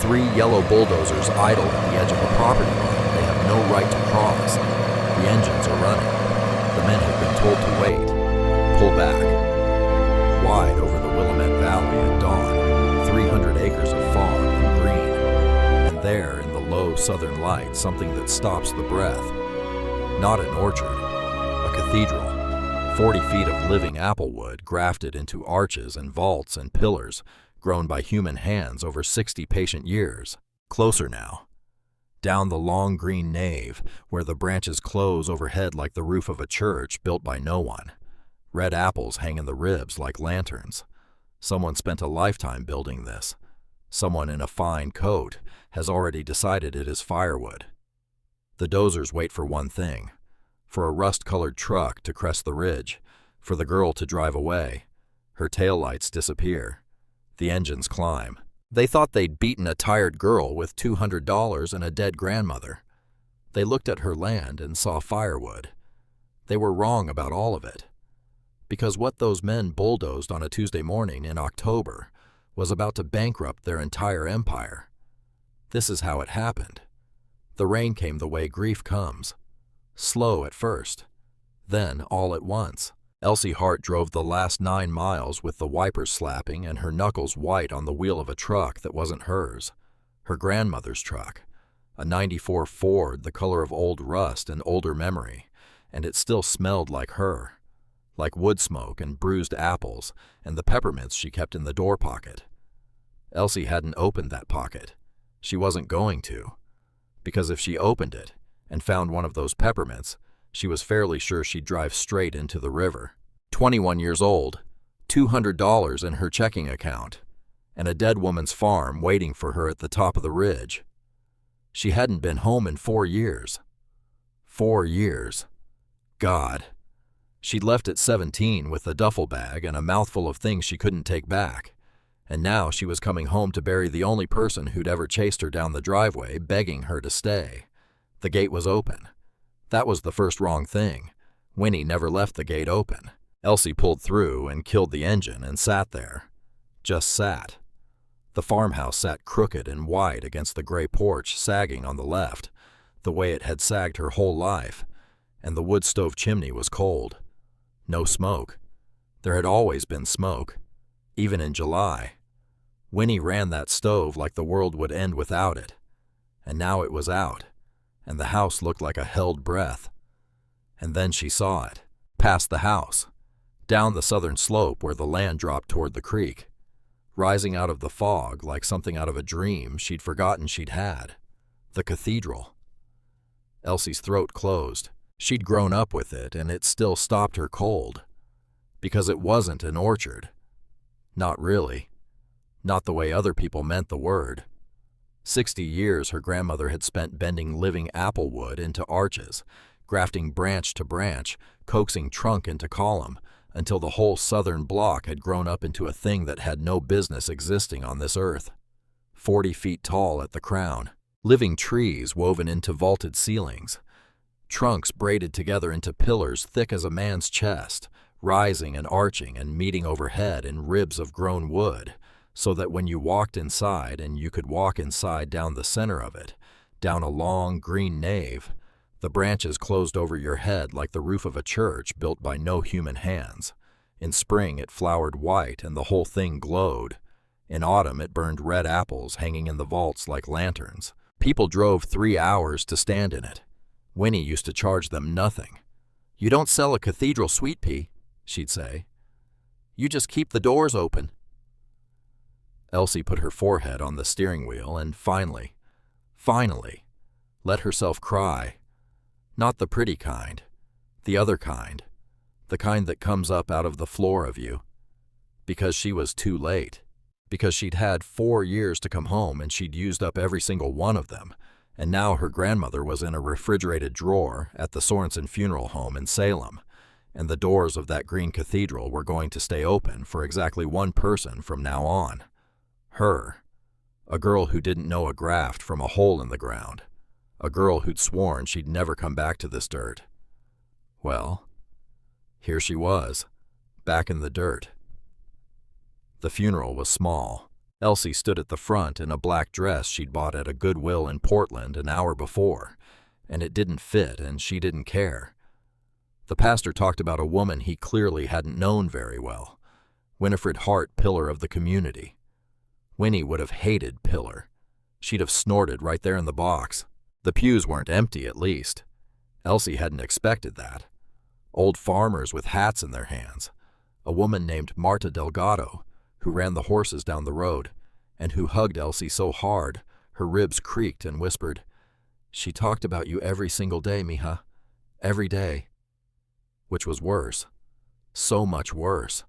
Three yellow bulldozers idle at the edge of a property line they have no right to cross. The engines are running. The men have been told to wait. Pull back. Wide over the Willamette Valley at dawn, 300 acres of fog and green. And there, in the low southern light, something that stops the breath. Not an orchard, a cathedral. 40 feet of living applewood grafted into arches and vaults and pillars, grown by human hands over 60 patient years. Closer now. Down the long green nave, where the branches close overhead like the roof of a church built by no one. Red apples hang in the ribs like lanterns. Someone spent a lifetime building this. Someone in a fine coat has already decided it is firewood. The dozers wait for one thing. For a rust-colored truck to crest the ridge, for the girl to drive away. Her taillights disappear. The engines climb. They thought they'd beaten a tired girl with $200 and a dead grandmother. They looked at her land and saw firewood. They were wrong about all of it. Because what those men bulldozed on a Tuesday morning in October was about to bankrupt their entire empire. This is how it happened. The rain came the way grief comes. Slow at first, then all at once. Elsie Hart drove the last 9 miles with the wipers slapping and her knuckles white on the wheel of a truck that wasn't hers. Her grandmother's truck. A '94 Ford, the color of old rust and older memory, and it still smelled like her. Like wood smoke and bruised apples and the peppermints she kept in the door pocket. Elsie hadn't opened that pocket. She wasn't going to. Because if she opened it, and found one of those peppermints, she was fairly sure she'd drive straight into the river. 21 years old, $200 in her checking account, and a dead woman's farm waiting for her at the top of the ridge. She hadn't been home in 4 years. 4 years. God. She'd left at 17 with a duffel bag and a mouthful of things she couldn't take back, and now she was coming home to bury the only person who'd ever chased her down the driveway, begging her to stay. The gate was open. That was the first wrong thing. Winnie never left the gate open. Elsie pulled through and killed the engine and sat there. Just sat. The farmhouse sat crooked and wide against the gray porch sagging on the left, the way it had sagged her whole life, and the wood stove chimney was cold. No smoke. There had always been smoke, even in July. Winnie ran that stove like the world would end without it, and now it was out. And the house looked like a held breath. And then she saw it, past the house, down the southern slope where the land dropped toward the creek, rising out of the fog like something out of a dream she'd forgotten she'd had. The cathedral. Elsie's throat closed. She'd grown up with it, and it still stopped her cold. Because it wasn't an orchard. Not really. Not the way other people meant the word. 60 years her grandmother had spent bending living applewood into arches, grafting branch to branch, coaxing trunk into column, until the whole southern block had grown up into a thing that had no business existing on this earth. 40 feet tall at the crown, living trees woven into vaulted ceilings, trunks braided together into pillars thick as a man's chest, rising and arching and meeting overhead in ribs of grown wood, so that when you walked inside, and you could walk inside down the center of it, down a long green nave, the branches closed over your head like the roof of a church built by no human hands. In spring it flowered white and the whole thing glowed. In autumn it burned red apples hanging in the vaults like lanterns. People drove 3 hours to stand in it. Winnie used to charge them nothing. "You don't sell a cathedral sweet pea," she'd say. "You just keep the doors open." Elsie put her forehead on the steering wheel and finally, let herself cry. Not the pretty kind, the other kind, the kind that comes up out of the floor of you. Because she was too late. Because she'd had 4 years to come home and she'd used up every single one of them, and now her grandmother was in a refrigerated drawer at the Sorensen Funeral Home in Salem, and the doors of that green cathedral were going to stay open for exactly one person from now on. Her. A girl who didn't know a graft from a hole in the ground. A girl who'd sworn she'd never come back to this dirt. Well, here she was, back in the dirt. The funeral was small. Elsie stood at the front in a black dress she'd bought at a Goodwill in Portland an hour before, and it didn't fit and she didn't care. The pastor talked about a woman he clearly hadn't known very well, Winifred Hart, pillar of the community. Winnie would have hated Pillar. She'd have snorted right there in the box. The pews weren't empty, at least. Elsie hadn't expected that. Old farmers with hats in their hands. A woman named Marta Delgado, who ran the horses down the road, and who hugged Elsie so hard her ribs creaked and whispered, "She talked about you every single day, mija. Every day." Which was worse. So much worse.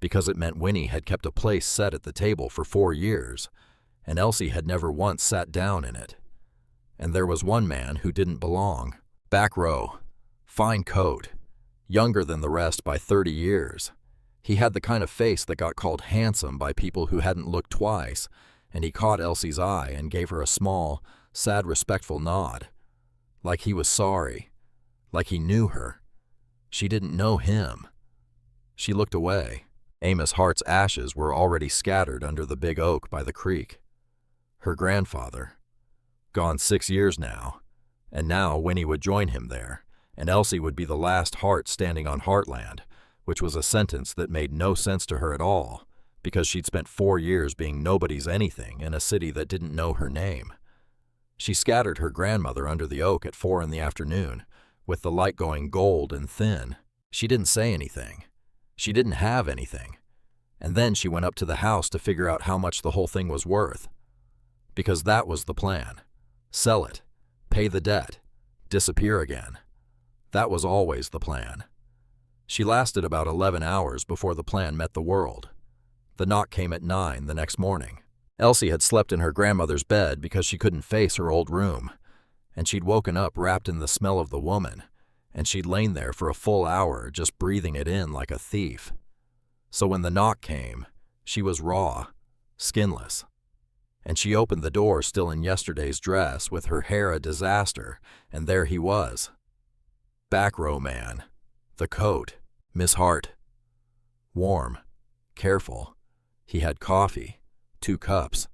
Because it meant Winnie had kept a place set at the table for 4 years, and Elsie had never once sat down in it. And there was one man who didn't belong. Back row. Fine coat. Younger than the rest by 30 years. He had the kind of face that got called handsome by people who hadn't looked twice, and he caught Elsie's eye and gave her a small, sad, respectful nod. Like he was sorry. Like he knew her. She didn't know him. She looked away. Amos Hart's ashes were already scattered under the big oak by the creek. Her grandfather. Gone 6 years now. And now Winnie would join him there, and Elsie would be the last Hart standing on Heartland, which was a sentence that made no sense to her at all, because she'd spent 4 years being nobody's anything in a city that didn't know her name. She scattered her grandmother under the oak at 4 in the afternoon, with the light going gold and thin. She didn't say anything. She didn't have anything. And then she went up to the house to figure out how much the whole thing was worth. Because that was the plan. Sell it. Pay the debt. Disappear again. That was always the plan. She lasted about 11 hours before the plan met the world. The knock came at 9 the next morning. Elsie had slept in her grandmother's bed because she couldn't face her old room, and she'd woken up wrapped in the smell of the woman, and she'd lain there for a full hour just breathing it in like a thief. So when the knock came, she was raw, skinless, and she opened the door still in yesterday's dress with her hair a disaster, and there he was. Back row man. The coat. Miss Hart. Warm. Careful. He had coffee. 2 cups.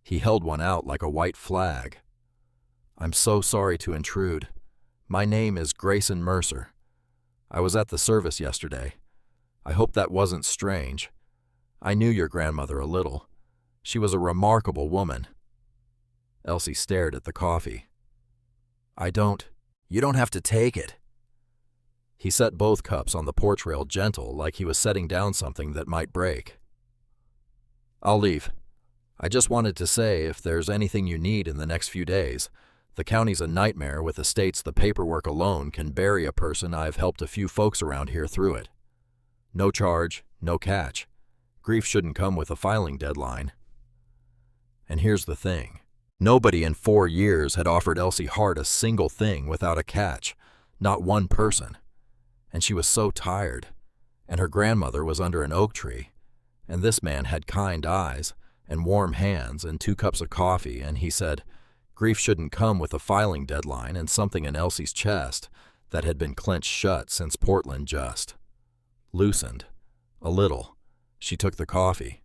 He held one out like a white flag. "I'm so sorry to intrude. My name is Grayson Mercer. I was at the service yesterday. I hope that wasn't strange. I knew your grandmother a little. She was a remarkable woman." Elsie stared at the coffee. You don't have to take it." He set both cups on the porch rail gentle, like he was setting down something that might break. "I'll leave. I just wanted to say if there's anything you need in the next few days. The county's a nightmare with estates. The paperwork alone can bury a person. I've helped a few folks around here through it. No charge, no catch. Grief shouldn't come with a filing deadline." And here's the thing. Nobody in 4 years had offered Elsie Hart a single thing without a catch. Not one person. And she was so tired. And her grandmother was under an oak tree. And this man had kind eyes and warm hands and 2 cups of coffee, and he said, grief shouldn't come with a filing deadline, and something in Elsie's chest that had been clenched shut since Portland just loosened. A little. She took the coffee.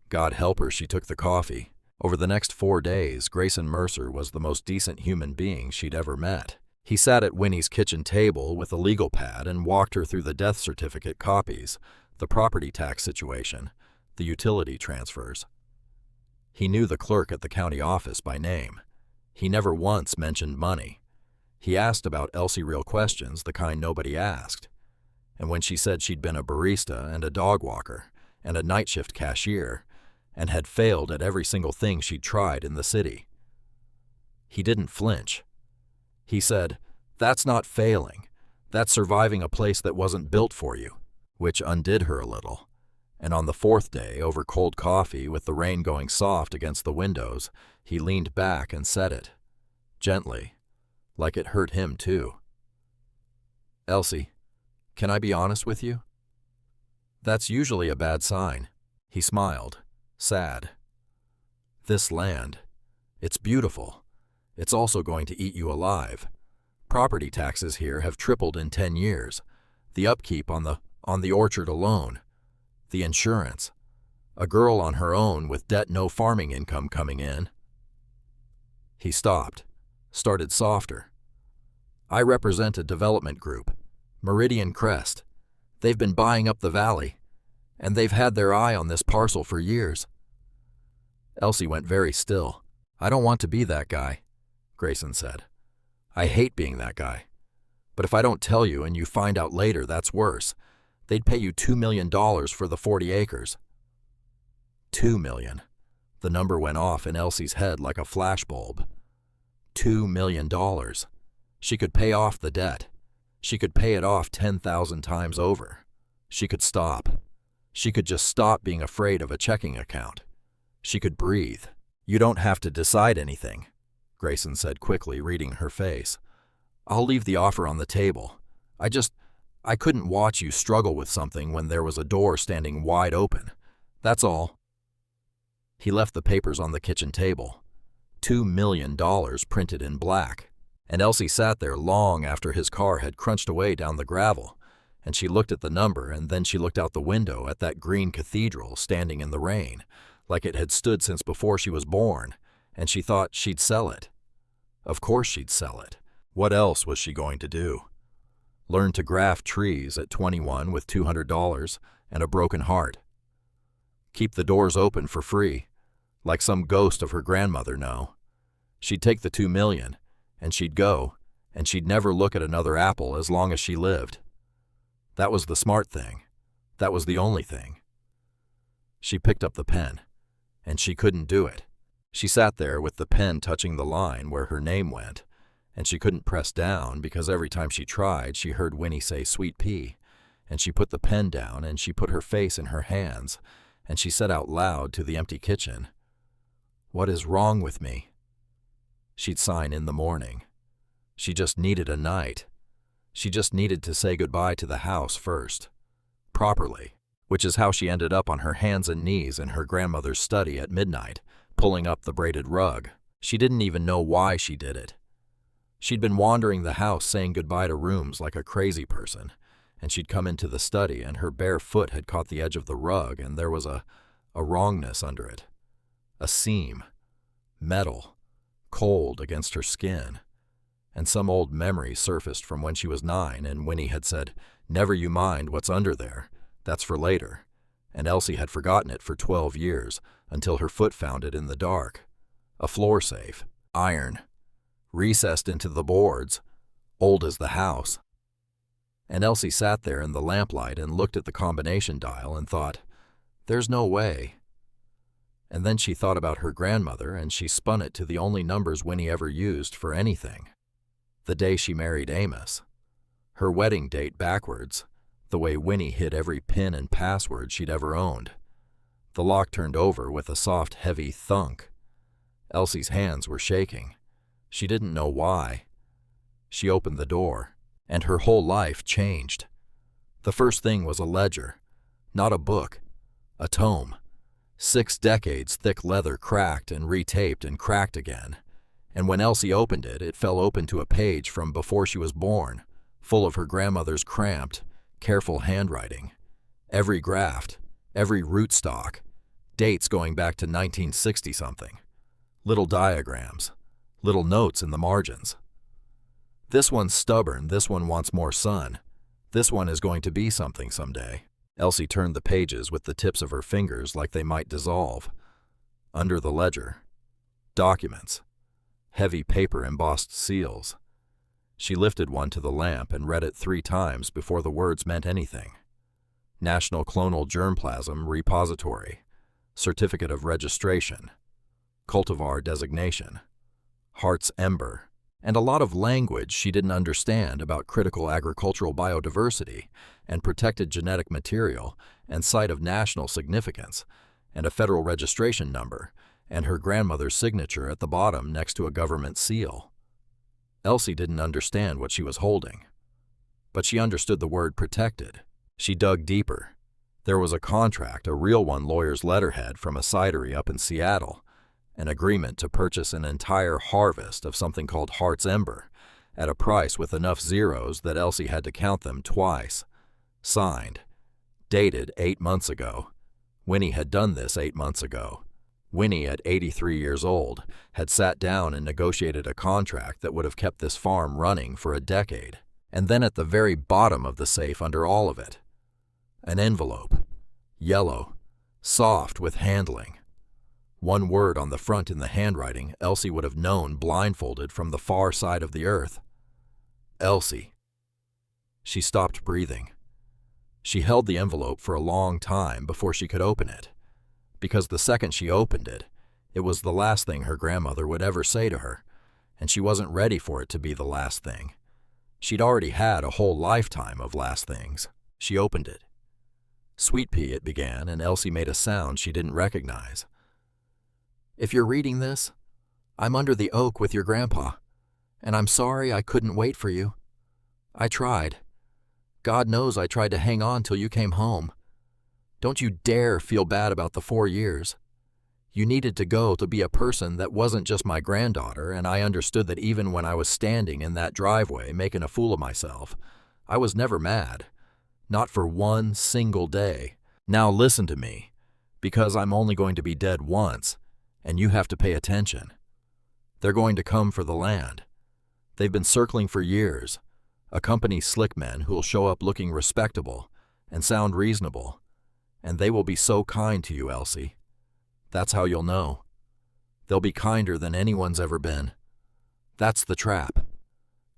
God help her, she took the coffee. Over the next 4 days, Grayson Mercer was the most decent human being she'd ever met. He sat at Winnie's kitchen table with a legal pad and walked her through the death certificate copies, the property tax situation, the utility transfers. He knew the clerk at the county office by name. He never once mentioned money. He asked about Elsie real questions, the kind nobody asked. And when she said she'd been a barista and a dog walker and a night shift cashier and had failed at every single thing she'd tried in the city, he didn't flinch. He said, "That's not failing. That's surviving a place that wasn't built for you," which undid her a little. And on the 4th day, over cold coffee with the rain going soft against the windows, he leaned back and said it, gently, like it hurt him too. "Elsie, can I be honest with you? That's usually a bad sign." He smiled, sad. "This land, it's beautiful. It's also going to eat you alive. Property taxes here have tripled in 10 years. The upkeep on the orchard alone. The insurance. A girl on her own with debt, no farming income coming in. He stopped, started softer. I represent a development group, Meridian Crest. They've been buying up the valley, and they've had their eye on this parcel for years. Elsie went very still. I don't want to be that guy, Grayson said. I hate being that guy. But if I don't tell you and you find out later, that's worse. They'd pay you $2 million for the 40 acres. $2 million. The number went off in Elsie's head like a flashbulb. $2 million. She could pay off the debt. She could pay it off 10,000 times over. She could stop. She could just stop being afraid of a checking account. She could breathe. You don't have to decide anything, Grayson said quickly, reading her face. I'll leave the offer on the table. I couldn't watch you struggle with something when there was a door standing wide open. That's all. He left the papers on the kitchen table. $2 million printed in black. And Elsie sat there long after his car had crunched away down the gravel, and she looked at the number, and then she looked out the window at that green cathedral standing in the rain, like it had stood since before she was born, and she thought she'd sell it. Of course she'd sell it. What else was she going to do? Learn to graft trees at 21 with $200 and a broken heart. Keep the doors open for free, like some ghost of her grandmother, no. She'd take the $2 million, and she'd go, and she'd never look at another apple as long as she lived. That was the smart thing. That was the only thing. She picked up the pen, and she couldn't do it. She sat there with the pen touching the line where her name went, and she couldn't press down because every time she tried, she heard Winnie say "Sweet pea," and she put the pen down, and she put her face in her hands, and she said out loud to the empty kitchen, "What is wrong with me?" She'd sign in the morning. She just needed a night. She just needed to say goodbye to the house first. Properly. Which is how she ended up on her hands and knees in her grandmother's study at midnight, pulling up the braided rug. She didn't even know why she did it. She'd been wandering the house saying goodbye to rooms like a crazy person, and she'd come into the study and her bare foot had caught the edge of the rug and there was a wrongness under it. A seam. Metal. Cold against her skin. And some old memory surfaced from when she was 9 and Winnie had said, "Never you mind what's under there. That's for later." And Elsie had forgotten it for 12 years until her foot found it in the dark. A floor safe. Iron. Recessed into the boards. Old as the house. And Elsie sat there in the lamplight and looked at the combination dial and thought, "There's no way." And then she thought about her grandmother and she spun it to the only numbers Winnie ever used for anything. The day she married Amos. Her wedding date backwards, the way Winnie hid every pin and password she'd ever owned. The lock turned over with a soft, heavy thunk. Elsie's hands were shaking. She didn't know why. She opened the door, and her whole life changed. The first thing was a ledger, not a book, a tome. 6 decades thick leather cracked and retaped and cracked again. And when Elsie opened it, it fell open to a page from before she was born, full of her grandmother's cramped, careful handwriting. Every graft, every rootstock, dates going back to 1960-something. Little diagrams, little notes in the margins. This one's stubborn, this one wants more sun. This one is going to be something someday. Elsie turned the pages with the tips of her fingers like they might dissolve. Under the ledger, documents, heavy paper embossed seals. She lifted one to the lamp and read it 3 times before the words meant anything. National Clonal Germplasm Repository, Certificate of Registration, Cultivar Designation, Heart's Ember, and a lot of language she didn't understand about critical agricultural biodiversity and protected genetic material and site of national significance, and a federal registration number, and her grandmother's signature at the bottom next to a government seal. Elsie didn't understand what she was holding, but she understood the word protected. She dug deeper. There was a contract, a real one, lawyer's letterhead from a cidery up in Seattle, an agreement to purchase an entire harvest of something called Heart's Ember at a price with enough zeros that Elsie had to count them twice. Signed. Dated 8 months ago. Winnie had done this 8 months ago. Winnie, at 83 years old, had sat down and negotiated a contract that would have kept this farm running for a decade. And then at the very bottom of the safe under all of it, an envelope, yellow, soft with handling. One word on the front in the handwriting Elsie would have known blindfolded from the far side of the earth. Elsie. She stopped breathing. She held the envelope for a long time before she could open it, because the second she opened it, it was the last thing her grandmother would ever say to her, and she wasn't ready for it to be the last thing. She'd already had a whole lifetime of last things. She opened it. Sweet pea, it began, and Elsie made a sound she didn't recognize. If you're reading this, I'm under the oak with your grandpa, and I'm sorry I couldn't wait for you. I tried. God knows I tried to hang on till you came home. Don't you dare feel bad about the 4 years. You needed to go to be a person that wasn't just my granddaughter, and I understood that even when I was standing in that driveway making a fool of myself, I was never mad. Not for one single day. Now listen to me, because I'm only going to be dead once, and you have to pay attention. They're going to come for the land. They've been circling for years. A company slick men who'll show up looking respectable and sound reasonable, and they will be so kind to you, Elsie. That's how you'll know. They'll be kinder than anyone's ever been. That's the trap.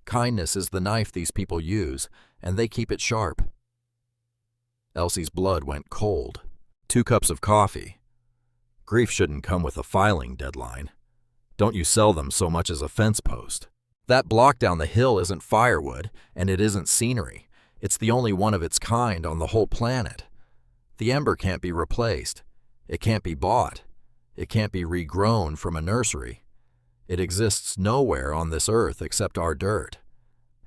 Kindness is the knife these people use, and they keep it sharp. Elsie's blood went cold. 2 cups of coffee. Grief shouldn't come with a filing deadline. Don't you sell them so much as a fence post. That block down the hill isn't firewood, and it isn't scenery. It's the only one of its kind on the whole planet. The ember can't be replaced. It can't be bought. It can't be regrown from a nursery. It exists nowhere on this earth except our dirt.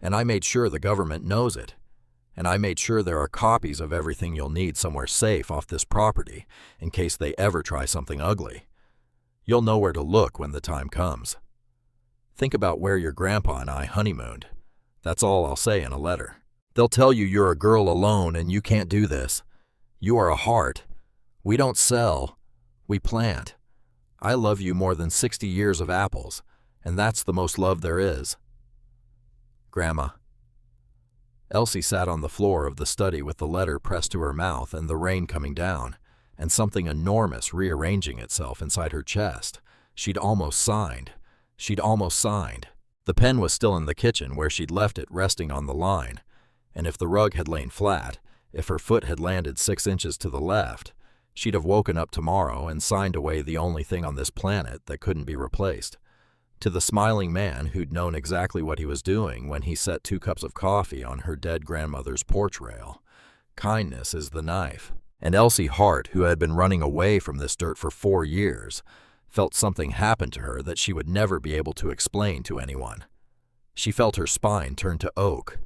And I made sure the government knows it. And I made sure there are copies of everything you'll need somewhere safe off this property in case they ever try something ugly. You'll know where to look when the time comes. Think about where your grandpa and I honeymooned. That's all I'll say in a letter. They'll tell you you're a girl alone and you can't do this. You are a heart. We don't sell. We plant. I love you more than 60 years of apples, and that's the most love there is. Grandma. Elsie sat on the floor of the study with the letter pressed to her mouth and the rain coming down, and something enormous rearranging itself inside her chest. She'd almost signed. The pen was still in the kitchen where she'd left it resting on the line, and if the rug had lain flat, if her foot had landed 6 inches to the left, she'd have woken up tomorrow and signed away the only thing on this planet that couldn't be replaced. To the smiling man who'd known exactly what he was doing when he set 2 cups of coffee on her dead grandmother's porch rail, kindness is the knife. And Elsie Hart, who had been running away from this dirt for 4 years, felt something happen to her that she would never be able to explain to anyone. She felt her spine turn to oak.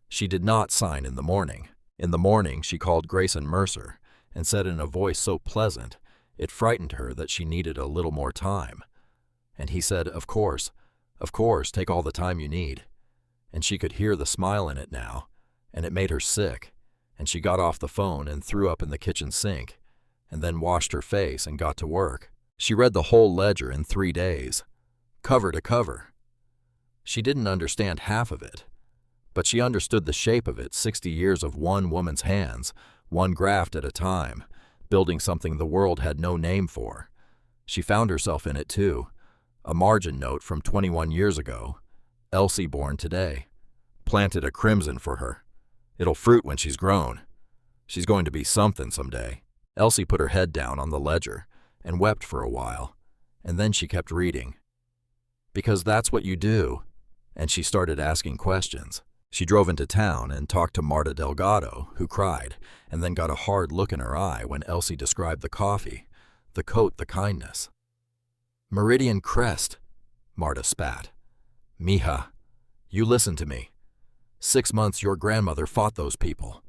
She did not sign in the morning. In the morning, she called Grayson Mercer and said in a voice so pleasant it frightened her that she needed a little more time. And he said, of course, take all the time you need. And she could hear the smile in it now, and it made her sick, and she got off the phone and threw up in the kitchen sink, and then washed her face and got to work. She read the whole ledger in 3 days, cover to cover. She didn't understand half of it, but she understood the shape of it 60 years of one woman's hands, one graft at a time, building something the world had no name for. She found herself in it too. A margin note from 21 years ago. Elsie born today. Planted a crimson for her. It'll fruit when she's grown. She's going to be something someday. Elsie put her head down on the ledger and wept for a while, and then she kept reading. Because that's what you do. And she started asking questions. She drove into town and talked to Marta Delgado, who cried, and then got a hard look in her eye when Elsie described the coffee, the coat, the kindness. Meridian Crest, Marta spat. Mija, you listen to me. 6 months your grandmother fought those people.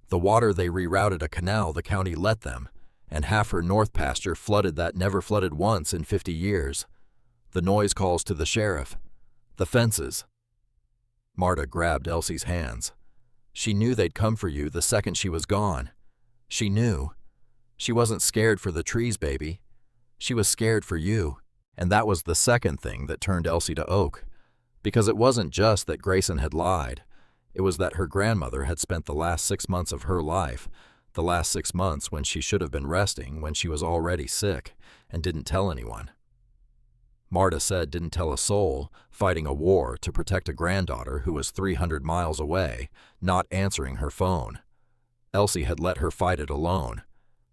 The water they rerouted a canal the county let them, and half her north pasture flooded that never flooded once in 50 years. The noise calls to the sheriff. The fences. Marta grabbed Elsie's hands. She knew they'd come for you the second she was gone. She knew. She wasn't scared for the trees, baby. She was scared for you. And that was the second thing that turned Elsie to oak. Because it wasn't just that Grayson had lied. It was that her grandmother had spent the last 6 months of her life, the last 6 months when she should have been resting, when she was already sick, and didn't tell anyone. Marta said didn't tell a soul, fighting a war to protect a granddaughter who was 300 miles away, not answering her phone. Elsie had let her fight it alone.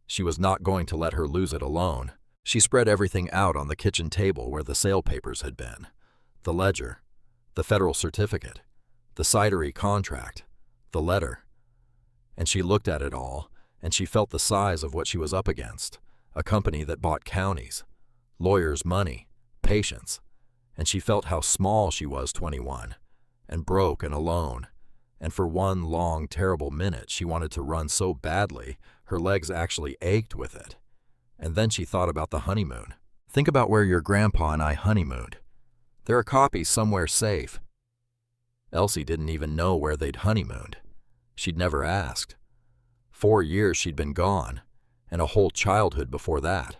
She was not going to let her lose it alone. She spread everything out on the kitchen table where the sale papers had been. The ledger, the federal certificate, the cidery contract, the letter. And she looked at it all, and she felt the size of what she was up against, a company that bought counties, lawyers' money, patience, and she felt how small she was, 21, and broke and alone, and for one long, terrible minute she wanted to run so badly her legs actually ached with it. And then she thought about the honeymoon. Think about where your grandpa and I honeymooned. There are copies somewhere safe. Elsie didn't even know where they'd honeymooned. She'd never asked. 4 years she'd been gone, and a whole childhood before that.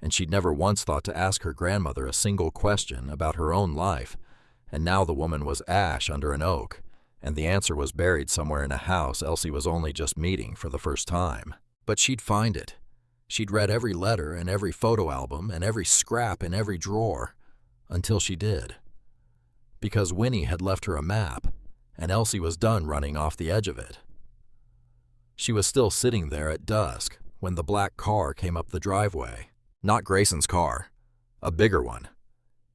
And she'd never once thought to ask her grandmother a single question about her own life, and now the woman was ash under an oak, and the answer was buried somewhere in a house Elsie was only just meeting for the first time. But she'd find it. She'd read every letter and every photo album and every scrap in every drawer, until she did. Because Winnie had left her a map, and Elsie was done running off the edge of it. She was still sitting there at dusk when the black car came up the driveway. Not Grayson's car, a bigger one.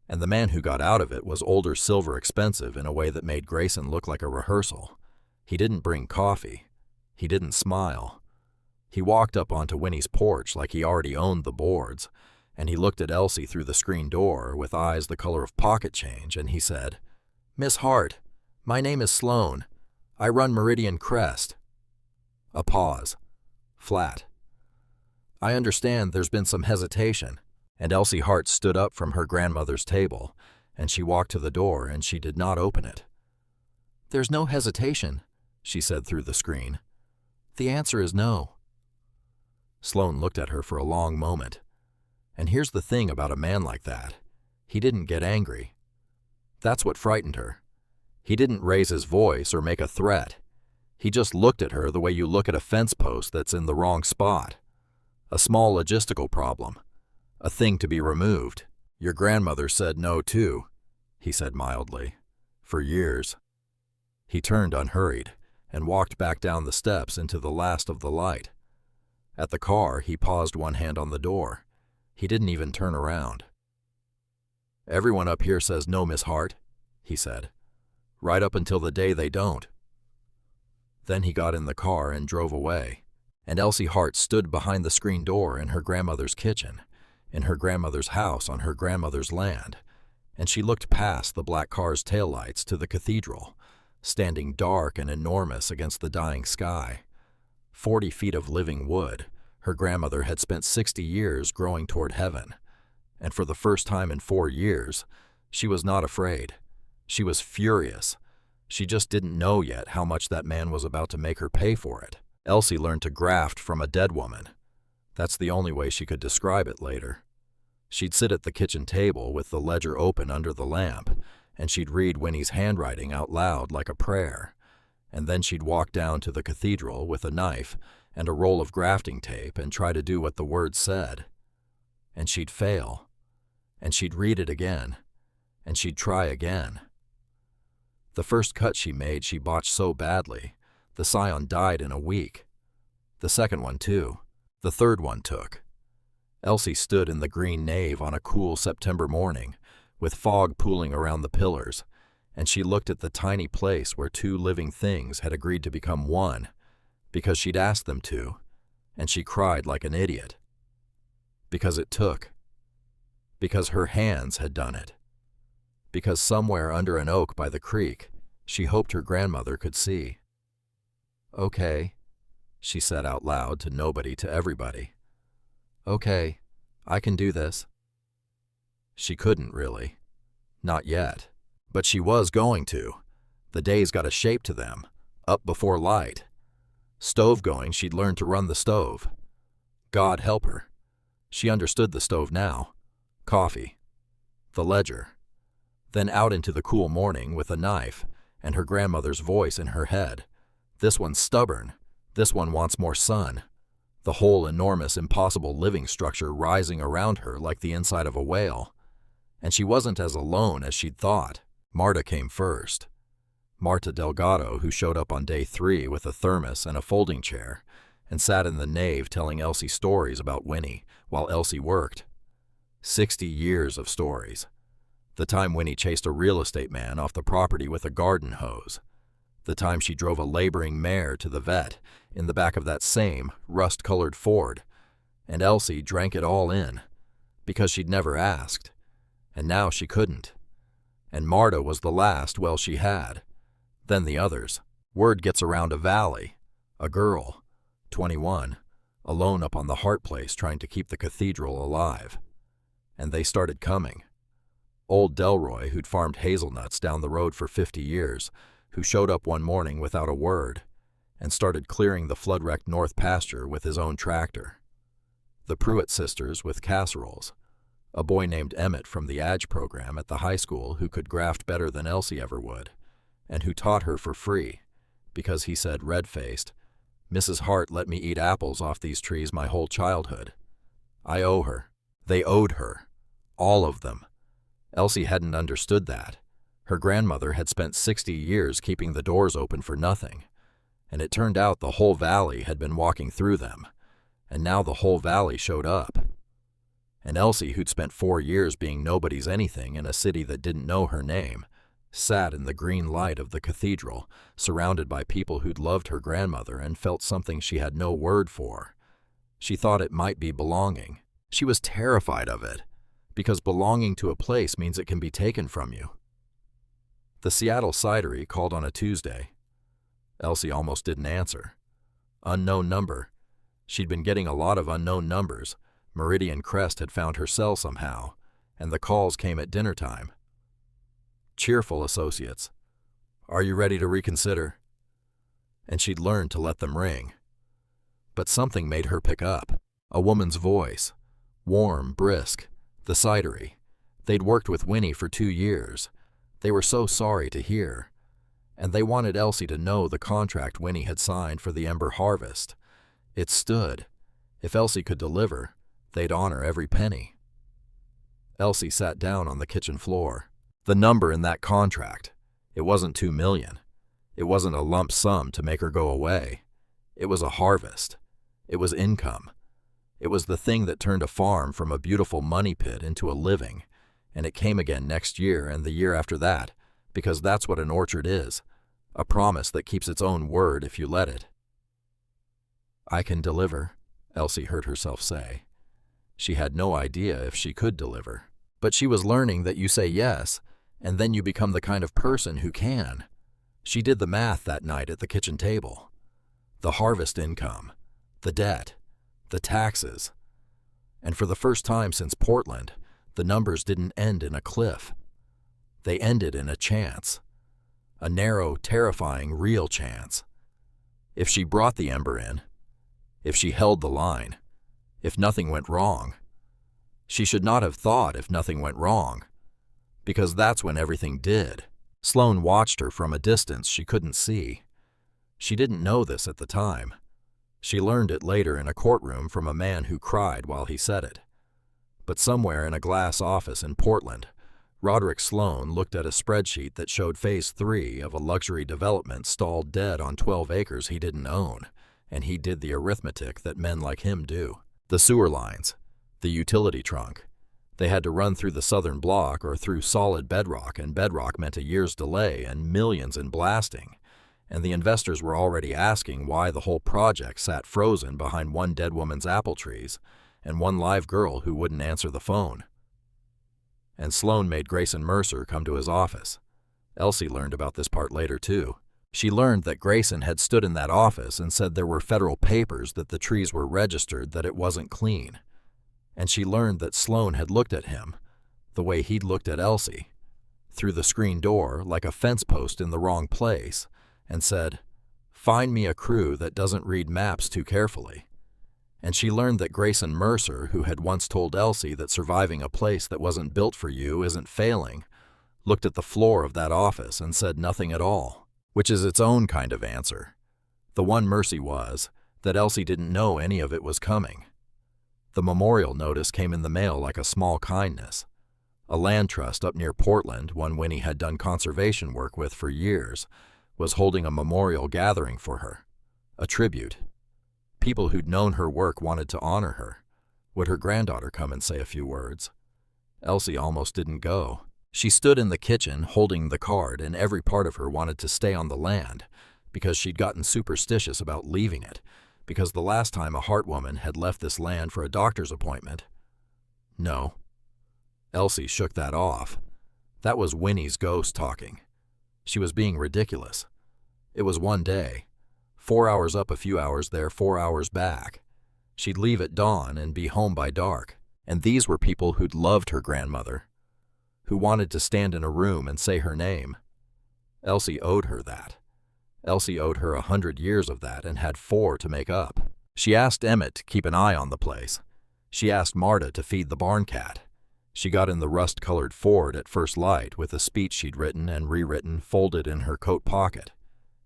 And the man who got out of it was older silver expensive in a way that made Grayson look like a rehearsal. He didn't bring coffee. He didn't smile. He walked up onto Winnie's porch like he already owned the boards, and he looked at Elsie through the screen door with eyes the color of pocket change, and he said, "Miss Hart, my name is Sloan. I run Meridian Crest." A pause. Flat. "I understand there's been some hesitation," and Elsie Hart stood up from her grandmother's table, and she walked to the door, and she did not open it. "There's no hesitation," she said through the screen. "The answer is no." Sloan looked at her for a long moment. And here's the thing about a man like that. He didn't get angry. That's what frightened her. He didn't raise his voice or make a threat. He just looked at her the way you look at a fence post that's in the wrong spot. A small logistical problem. A thing to be removed. "Your grandmother said no, too," he said mildly. "For years." He turned unhurried and walked back down the steps into the last of the light. At the car, he paused, one hand on the door. He didn't even turn around. "Everyone up here says no, Miss Hart," he said. "Right up until the day they don't." Then he got in the car and drove away, and Elsie Hart stood behind the screen door in her grandmother's kitchen, in her grandmother's house on her grandmother's land, and she looked past the black car's taillights to the cathedral, standing dark and enormous against the dying sky. 40 feet of living wood. Her grandmother had spent 60 years growing toward heaven, and for the first time in 4 years, she was not afraid. She was furious. She just didn't know yet how much that man was about to make her pay for it. Elsie learned to graft from a dead woman. That's the only way she could describe it later. She'd sit at the kitchen table with the ledger open under the lamp, and she'd read Winnie's handwriting out loud like a prayer. And then she'd walk down to the cathedral with a knife and a roll of grafting tape and try to do what the words said. And she'd fail. And she'd read it again. And she'd try again. The first cut she made she botched so badly, the scion died in a week. The second one too. The third one took. Elsie stood in the green nave on a cool September morning, with fog pooling around the pillars, and she looked at the tiny place where 2 living things had agreed to become one, because she'd asked them to, and she cried like an idiot. Because it took. Because her hands had done it. Because somewhere under an oak by the creek, she hoped her grandmother could see. "Okay," she said out loud to nobody, to everybody. "Okay, I can do this." She couldn't really. Not yet. But she was going to. The days got a shape to them, up before light. Stove going, she'd learned to run the stove. God help her. She understood the stove now. Coffee. The ledger. Then out into the cool morning with a knife and her grandmother's voice in her head. This one's stubborn. This one wants more sun. The whole enormous, impossible living structure rising around her like the inside of a whale. And she wasn't as alone as she'd thought. Marta came first. Marta Delgado, who showed up on day 3 with a thermos and a folding chair, and sat in the nave telling Elsie stories about Winnie while Elsie worked. 60 years of stories. The time Winnie chased a real estate man off the property with a garden hose. The time she drove a laboring mare to the vet in the back of that same rust-colored Ford. And Elsie drank it all in, because she'd never asked. And now she couldn't. And Marta was the last well she had. Then the others. Word gets around a valley. A girl, 21, alone up on the Hart place trying to keep the cathedral alive. And they started coming. Old Delroy, who'd farmed hazelnuts down the road for 50 years, who showed up one morning without a word and started clearing the flood-wrecked north pasture with his own tractor. The Pruitt sisters with casseroles. A boy named Emmett from the AGE program at the high school who could graft better than Elsie ever would, and who taught her for free, because he said, red-faced, "Mrs. Hart let me eat apples off these trees my whole childhood. I owe her." They owed her. All of them. Elsie hadn't understood that. Her grandmother had spent 60 years keeping the doors open for nothing, and it turned out the whole valley had been walking through them, and now the whole valley showed up. And Elsie, who'd spent 4 years being nobody's anything in a city that didn't know her name, sat in the green light of the cathedral, surrounded by people who'd loved her grandmother and felt something she had no word for. She thought it might be belonging. She was terrified of it, because belonging to a place means it can be taken from you. The Seattle Cidery called on a Tuesday. Elsie almost didn't answer. Unknown number. She'd been getting a lot of unknown numbers. Meridian Crest had found her cell somehow, and the calls came at dinner time. Cheerful associates. Are you ready to reconsider? And she'd learned to let them ring. But something made her pick up. A woman's voice. Warm, brisk. The cidery. They'd worked with Winnie for 2 years. They were so sorry to hear. And they wanted Elsie to know the contract Winnie had signed for the Ember Harvest. It stood. If Elsie could deliver, they'd honor every penny. Elsie sat down on the kitchen floor. The number in that contract. It wasn't $2 million. It wasn't a lump sum to make her go away. It was a harvest. It was income. It was the thing that turned a farm from a beautiful money pit into a living, and it came again next year and the year after that, because that's what an orchard is, a promise that keeps its own word if you let it. I can deliver, Elsie heard herself say. She had no idea if she could deliver, but she was learning that you say yes, and then you become the kind of person who can. She did the math that night at the kitchen table. The harvest income, the debt, the taxes. And for the first time since Portland, the numbers didn't end in a cliff. They ended in a chance. A narrow, terrifying, real chance. If she brought the Ember in, if she held the line, if nothing went wrong. She should not have thought if nothing went wrong, because that's when everything did. Sloan watched her from a distance she couldn't see. She didn't know this at the time. She learned it later in a courtroom from a man who cried while he said it. But somewhere in a glass office in Portland, Roderick Sloan looked at a spreadsheet that showed Phase 3 of a luxury development stalled dead on 12 acres he didn't own, and he did the arithmetic that men like him do. The sewer lines, the utility trunk. They had to run through the southern block or through solid bedrock, and bedrock meant a year's delay and millions in blasting. And the investors were already asking why the whole project sat frozen behind one dead woman's apple trees and one live girl who wouldn't answer the phone. And Sloan made Grayson Mercer come to his office. Elsie learned about this part later, too. She learned that Grayson had stood in that office and said there were federal papers that the trees were registered, that it wasn't clean. And she learned that Sloan had looked at him, the way he'd looked at Elsie, through the screen door like a fence post in the wrong place, and said, "Find me a crew that doesn't read maps too carefully." And she learned that Grayson Mercer, who had once told Elsie that surviving a place that wasn't built for you isn't failing, looked at the floor of that office and said nothing at all, which is its own kind of answer. The one mercy was that Elsie didn't know any of it was coming. The memorial notice came in the mail like a small kindness. A land trust up near Portland, one Winnie had done conservation work with for years, was holding a memorial gathering for her, a tribute. People who'd known her work wanted to honor her. Would her granddaughter come and say a few words? Elsie almost didn't go. She stood in the kitchen holding the card, and every part of her wanted to stay on the land because she'd gotten superstitious about leaving it, because the last time a heartwoman had left this land for a doctor's appointment. No. Elsie shook that off. That was Winnie's ghost talking. She was being ridiculous. It was one day. 4 hours up, a few hours there, 4 hours back. She'd leave at dawn and be home by dark. And these were people who'd loved her grandmother, who wanted to stand in a room and say her name. Elsie owed her that. Elsie owed her 100 years of that and had 4 to make up. She asked Emmett to keep an eye on the place. She asked Marta to feed the barn cat. She got in the rust-colored Ford at first light with a speech she'd written and rewritten folded in her coat pocket.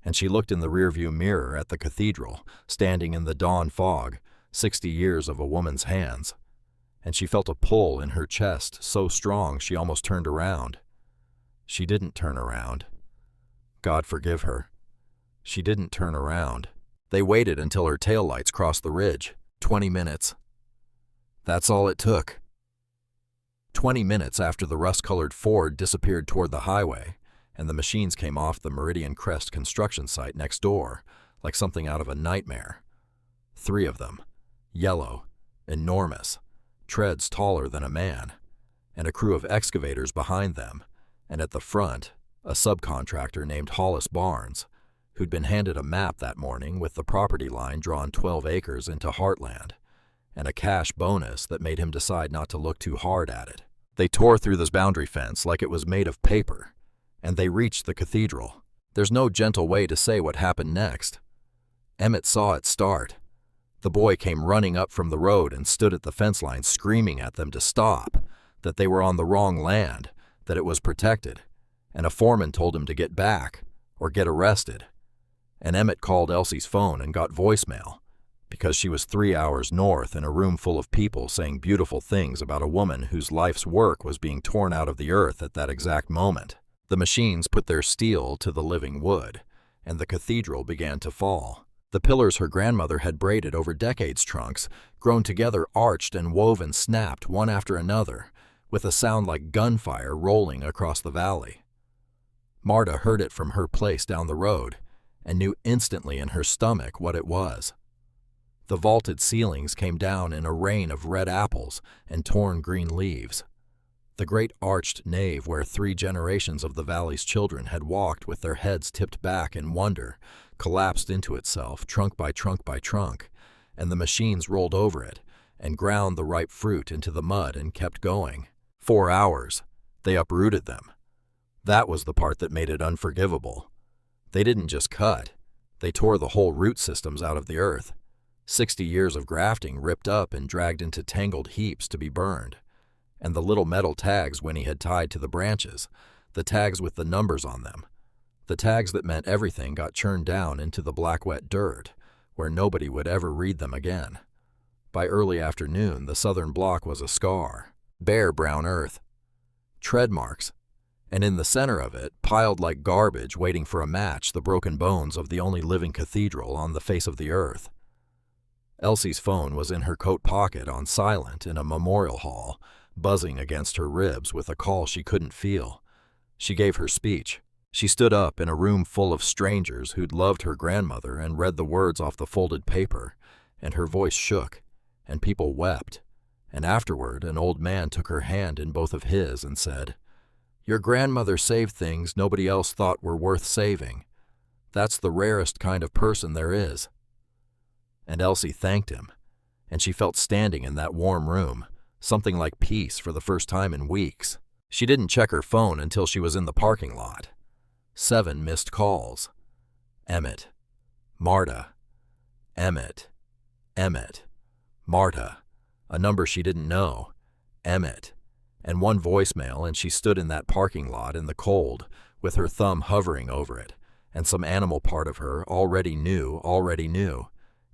And she looked in the rearview mirror at the cathedral, standing in the dawn fog, 60 years of a woman's hands. And she felt a pull in her chest so strong she almost turned around. She didn't turn around. God forgive her. She didn't turn around. They waited until her taillights crossed the ridge. 20 minutes. That's all it took. 20 minutes after the rust-colored Ford disappeared toward the highway, and the machines came off the Meridian Crest construction site next door, like something out of a nightmare. 3 of them, yellow, enormous, treads taller than a man, and a crew of excavators behind them, and at the front, a subcontractor named Hollis Barnes, who'd been handed a map that morning with the property line drawn 12 acres into Heartland, and a cash bonus that made him decide not to look too hard at it. They tore through this boundary fence like it was made of paper, and they reached the cathedral. There's no gentle way to say what happened next. Emmett saw it start. The boy came running up from the road and stood at the fence line screaming at them to stop, that they were on the wrong land, that it was protected, and a foreman told him to get back or get arrested. And Emmett called Elsie's phone and got voicemail, because she was 3 hours north in a room full of people saying beautiful things about a woman whose life's work was being torn out of the earth at that exact moment. The machines put their steel to the living wood, and the cathedral began to fall. The pillars her grandmother had braided over decades' trunks, grown together, arched and woven, snapped one after another, with a sound like gunfire rolling across the valley. Marta heard it from her place down the road, and knew instantly in her stomach what it was. The vaulted ceilings came down in a rain of red apples and torn green leaves. The great arched nave where 3 generations of the valley's children had walked with their heads tipped back in wonder collapsed into itself, trunk by trunk by trunk, and the machines rolled over it and ground the ripe fruit into the mud and kept going. 4 hours. They uprooted them. That was the part that made it unforgivable. They didn't just cut. They tore the whole root systems out of the earth. 60 years of grafting ripped up and dragged into tangled heaps to be burned. And the little metal tags Winnie had tied to the branches, the tags with the numbers on them, the tags that meant everything, got churned down into the black wet dirt, where nobody would ever read them again. By early afternoon, the southern block was a scar, bare brown earth, tread marks, and in the center of it, piled like garbage waiting for a match, the broken bones of the only living cathedral on the face of the earth. Elsie's phone was in her coat pocket on silent in a memorial hall, buzzing against her ribs with a call she couldn't feel. She gave her speech. She stood up in a room full of strangers who'd loved her grandmother and read the words off the folded paper, and her voice shook, and people wept. And afterward, an old man took her hand in both of his and said, "Your grandmother saved things nobody else thought were worth saving. That's the rarest kind of person there is." And Elsie thanked him, and she felt standing in that warm room, something like peace for the first time in weeks. She didn't check her phone until she was in the parking lot. 7 missed calls. Emmett. Marta. Emmett. Emmett. Marta, a number she didn't know, Emmett, and one voicemail, and she stood in that parking lot in the cold with her thumb hovering over it, and some animal part of her already knew,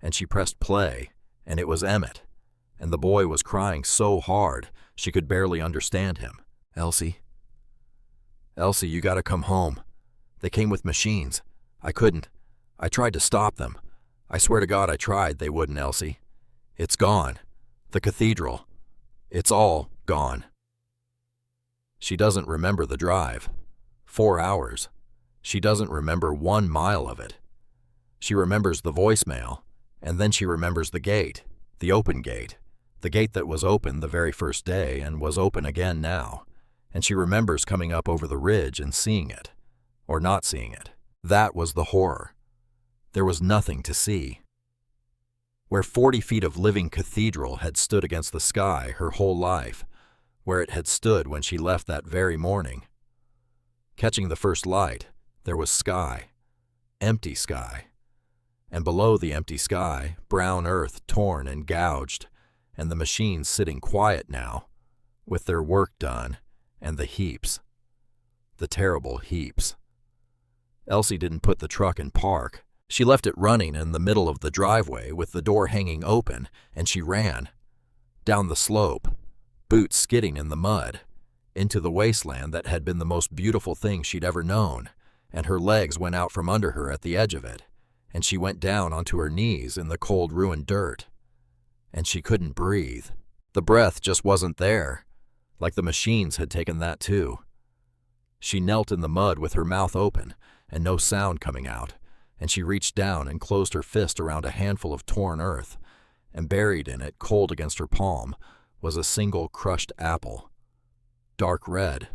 and she pressed play, and it was Emmett, and the boy was crying so hard she could barely understand him. Elsie, you gotta come home. They came with machines. I couldn't. I tried to stop them. I swear to God I tried. They wouldn't, Elsie. It's gone. The cathedral. It's all gone. She doesn't remember the drive. 4 hours. She doesn't remember 1 mile of it. She remembers the voicemail, and then she remembers the gate, the open gate, the gate that was open the very first day and was open again now, and she remembers coming up over the ridge and seeing it, or not seeing it. That was the horror. There was nothing to see. Where 40 feet of living cathedral had stood against the sky her whole life, where it had stood when she left that very morning. Catching the first light, there was sky, empty sky, and below the empty sky, brown earth torn and gouged, and the machines sitting quiet now, with their work done, and the heaps, the terrible heaps. Elsie didn't put the truck in park. She left it running in the middle of the driveway with the door hanging open, and she ran. Down the slope, boots skidding in the mud, into the wasteland that had been the most beautiful thing she'd ever known, and her legs went out from under her at the edge of it, and she went down onto her knees in the cold ruined dirt. And she couldn't breathe. The breath just wasn't there, like the machines had taken that too. She knelt in the mud with her mouth open and no sound coming out, and she reached down and closed her fist around a handful of torn earth, and buried in it, cold against her palm, was a single crushed apple. Dark red.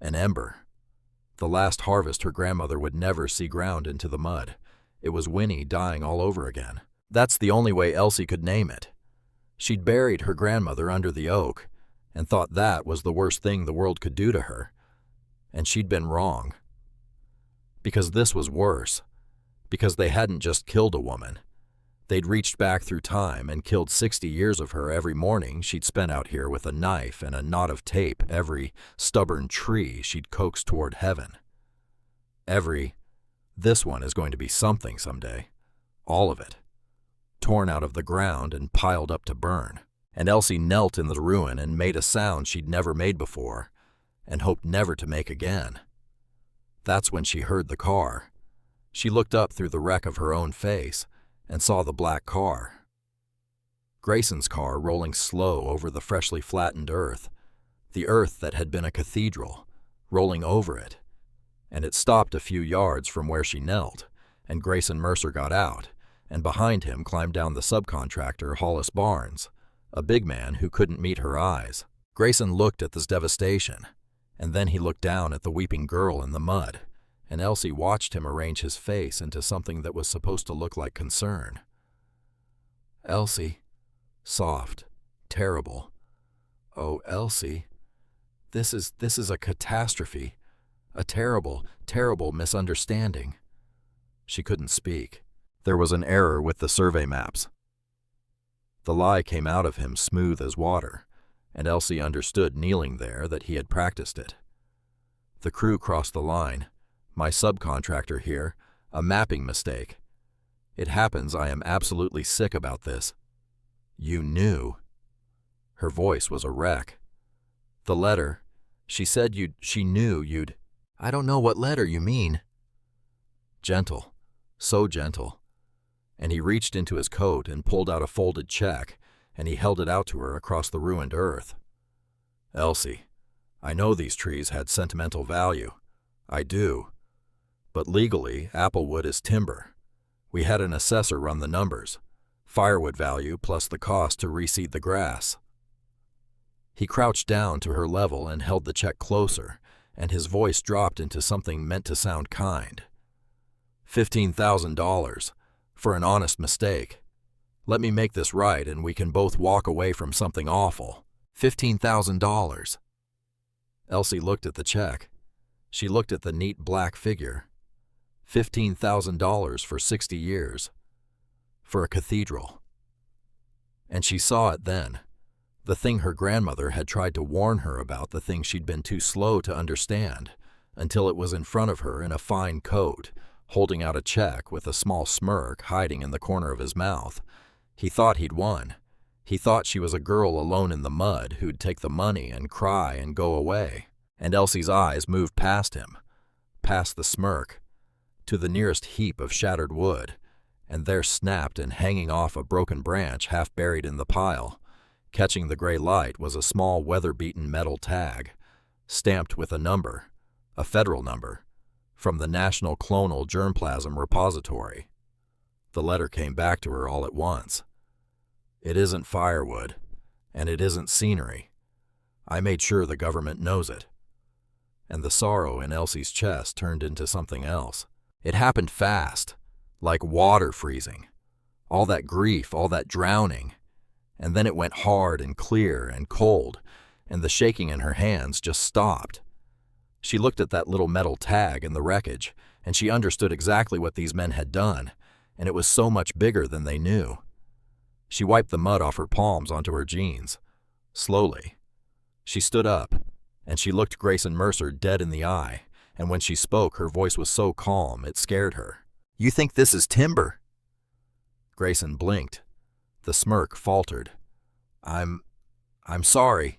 An ember. The last harvest her grandmother would never see ground into the mud. It was Winnie dying all over again. That's the only way Elsie could name it. She'd buried her grandmother under the oak, and thought that was the worst thing the world could do to her. And she'd been wrong. Because this was worse. Because they hadn't just killed a woman. They'd reached back through time and killed 60 years of her every morning she'd spent out here with a knife and a knot of tape, every stubborn tree she'd coaxed toward heaven. This one is going to be something someday. All of it. Torn out of the ground and piled up to burn. And Elsie knelt in the ruin and made a sound she'd never made before, and hoped never to make again. That's when she heard the car. She looked up through the wreck of her own face and saw the black car. Grayson's car rolling slow over the freshly flattened earth, the earth that had been a cathedral, rolling over it. And it stopped a few yards from where she knelt, and Grayson Mercer got out, and behind him climbed down the subcontractor Hollis Barnes, a big man who couldn't meet her eyes. Grayson looked at this devastation, and then he looked down at the weeping girl in the mud, and Elsie watched him arrange his face into something that was supposed to look like concern. Elsie. Soft. Terrible. Oh, Elsie. This is a catastrophe. A terrible, terrible misunderstanding. She couldn't speak. There was an error with the survey maps. The lie came out of him smooth as water, and Elsie understood kneeling there that he had practiced it. The crew crossed the line. My subcontractor here, a mapping mistake. It happens. I am absolutely sick about this. You knew. Her voice was a wreck. The letter. She said she knew you'd. I don't know what letter you mean. Gentle. So gentle. And he reached into his coat and pulled out a folded check, and he held it out to her across the ruined earth. Elsie, I know these trees had sentimental value. I do. But legally, applewood is timber. We had an assessor run the numbers. Firewood value plus the cost to reseed the grass. He crouched down to her level and held the check closer, and his voice dropped into something meant to sound kind. $15,000 for an honest mistake. Let me make this right and we can both walk away from something awful. $15,000. Elsie looked at the check. She looked at the neat black figure. $15,000 for 60 years. For a cathedral. And she saw it then. The thing her grandmother had tried to warn her about, the thing she'd been too slow to understand, until it was in front of her in a fine coat, holding out a check with a small smirk hiding in the corner of his mouth. He thought he'd won. He thought she was a girl alone in the mud who'd take the money and cry and go away. And Elsie's eyes moved past him, past the smirk, to the nearest heap of shattered wood, and there snapped and hanging off a broken branch half buried in the pile, catching the gray light, was a small weather-beaten metal tag, stamped with a number, a federal number, from the National Clonal Germplasm Repository. The letter came back to her all at once. It isn't firewood, and it isn't scenery. I made sure the government knows it. And the sorrow in Elsie's chest turned into something else. It happened fast, like water freezing. All that grief, all that drowning. And then it went hard and clear and cold, and the shaking in her hands just stopped. She looked at that little metal tag in the wreckage, and she understood exactly what these men had done, and it was so much bigger than they knew. She wiped the mud off her palms onto her jeans. Slowly. She stood up, and she looked Grayson Mercer dead in the eye, and when she spoke, her voice was so calm it scared her. "You think this is timber?" Grayson blinked. The smirk faltered. I'm sorry.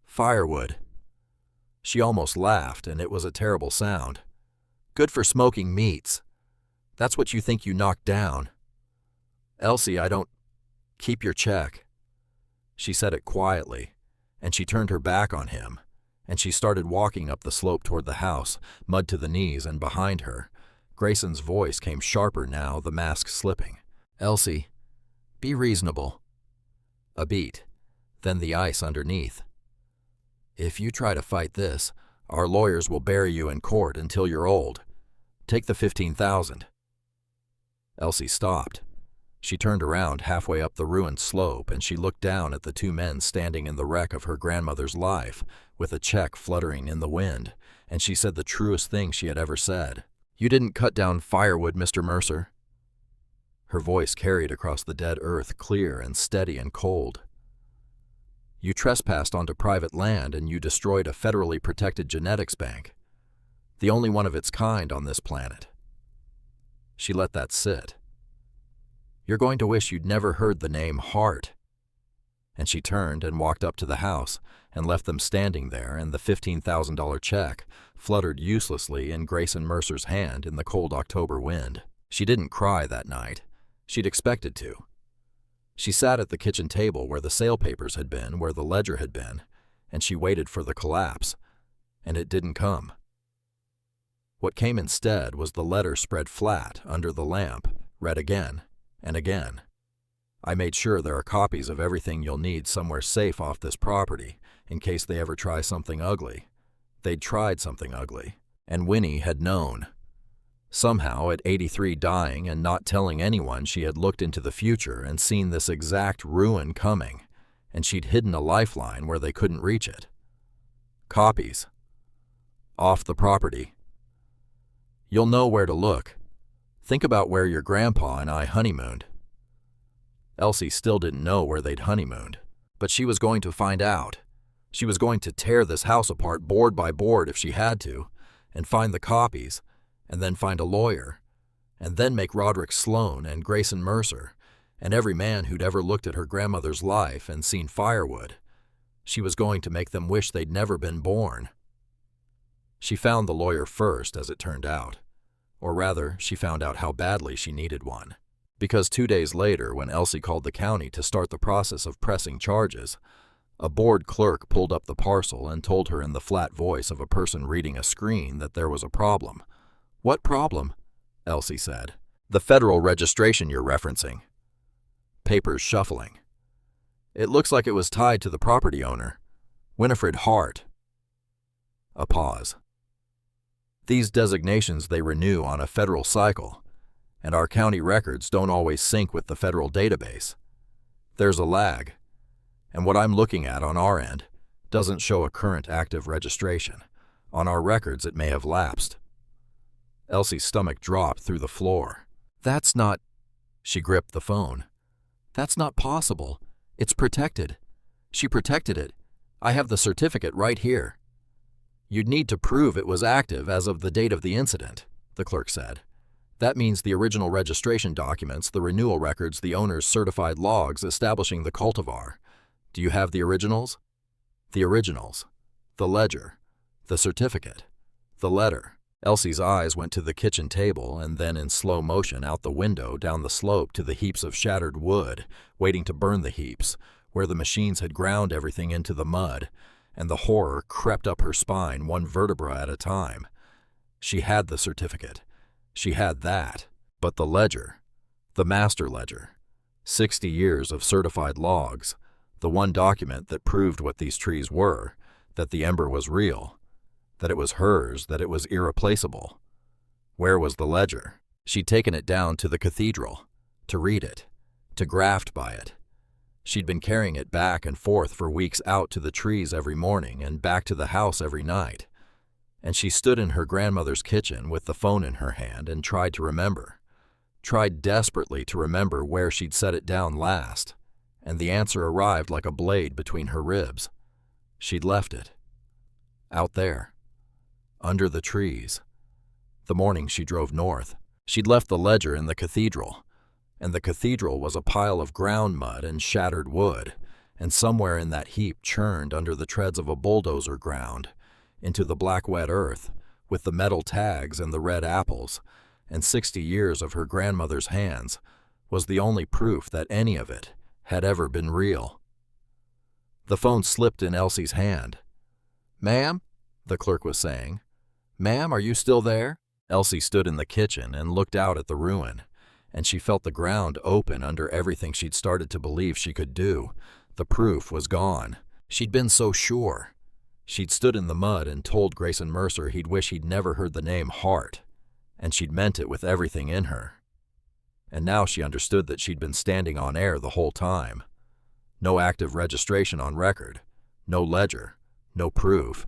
Firewood." She almost laughed, and it was a terrible sound. "Good for smoking meats. That's what you think you knocked down." "Elsie, I don't—" "Keep your check." She said it quietly, and she turned her back on him, and she started walking up the slope toward the house, mud to the knees and behind her. Grayson's voice came sharper now, the mask slipping. "Elsie, be reasonable." A beat, then the ice underneath. "If you try to fight this, our lawyers will bury you in court until you're old. Take the 15,000. Elsie stopped. She turned around halfway up the ruined slope, and she looked down at the two men standing in the wreck of her grandmother's life, with a check fluttering in the wind, and she said the truest thing she had ever said. "You didn't cut down firewood, Mr. Mercer." Her voice carried across the dead earth, clear and steady and cold. "You trespassed onto private land, and you destroyed a federally protected genetics bank, the only one of its kind on this planet." She let that sit. "You're going to wish you'd never heard the name Hart." And she turned and walked up to the house and left them standing there, and the $15,000 check fluttered uselessly in Grayson Mercer's hand in the cold October wind. She didn't cry that night. She'd expected to. She sat at the kitchen table where the sale papers had been, where the ledger had been, and she waited for the collapse, and it didn't come. What came instead was the letter spread flat under the lamp, read again and again. "I made sure there are copies of everything you'll need somewhere safe off this property, in case they ever try something ugly." They'd tried something ugly, and Winnie had known. Somehow, at 83 dying and not telling anyone, she had looked into the future and seen this exact ruin coming, and she'd hidden a lifeline where they couldn't reach it. Copies. Off the property. "You'll know where to look. Think about where your grandpa and I honeymooned." Elsie still didn't know where they'd honeymooned, but she was going to find out. She was going to tear this house apart board by board if she had to, and find the copies, and then find a lawyer, and then make Roderick Sloan and Grayson Mercer, and every man who'd ever looked at her grandmother's life and seen firewood. She was going to make them wish they'd never been born. She found the lawyer first, as it turned out. Or rather, she found out how badly she needed one. Because 2 days later, when Elsie called the county to start the process of pressing charges, a bored clerk pulled up the parcel and told her in the flat voice of a person reading a screen that there was a problem. "What problem?" Elsie said. "The federal registration you're referencing." Papers shuffling. "It looks like it was tied to the property owner, Winifred Hart." A pause. "These designations they renew on a federal cycle, and our county records don't always sync with the federal database. There's a lag, and what I'm looking at on our end doesn't show a current active registration. On our records it may have lapsed." Elsie's stomach dropped through the floor. "That's not—" She gripped the phone. That's not possible. It's protected. She protected it. I have the certificate right here. You'd need to prove it was active as of the date of the incident, the clerk said. That means the original registration documents, the renewal records, the owner's certified logs establishing the cultivar. Do you have the originals? The originals. The ledger. The certificate. The letter. Elsie's eyes went to the kitchen table and then in slow motion out the window down the slope to the heaps of shattered wood, waiting to burn the heaps, where the machines had ground everything into the mud, and the horror crept up her spine one vertebra at a time. She had the certificate. She had that. But the ledger, the master ledger, 60 years of certified logs, the one document that proved what these trees were, that the ember was real, that it was hers, that it was irreplaceable. Where was the ledger? She'd taken it down to the cathedral, to read it, to graft by it. She'd been carrying it back and forth for weeks out to the trees every morning and back to the house every night. And she stood in her grandmother's kitchen with the phone in her hand and tried to remember, tried desperately to remember where she'd set it down last, and the answer arrived like a blade between her ribs. She'd left it. Out there. Under the trees. The morning she drove north, she'd left the ledger in the cathedral, and the cathedral was a pile of ground mud and shattered wood, and somewhere in that heap churned under the treads of a bulldozer ground, into the black wet earth, with the metal tags and the red apples, and 60 years of her grandmother's hands, was the only proof that any of it had ever been real. The phone slipped in Elsie's hand. "Ma'am?" the clerk was saying. "Ma'am, are you still there?" Elsie stood in the kitchen and looked out at the ruin, and she felt the ground open under everything she'd started to believe she could do. The proof was gone. She'd been so sure. She'd stood in the mud and told Grayson Mercer he'd wish he'd never heard the name Hart, and she'd meant it with everything in her. And now she understood that she'd been standing on air the whole time. No active registration on record, no ledger, no proof.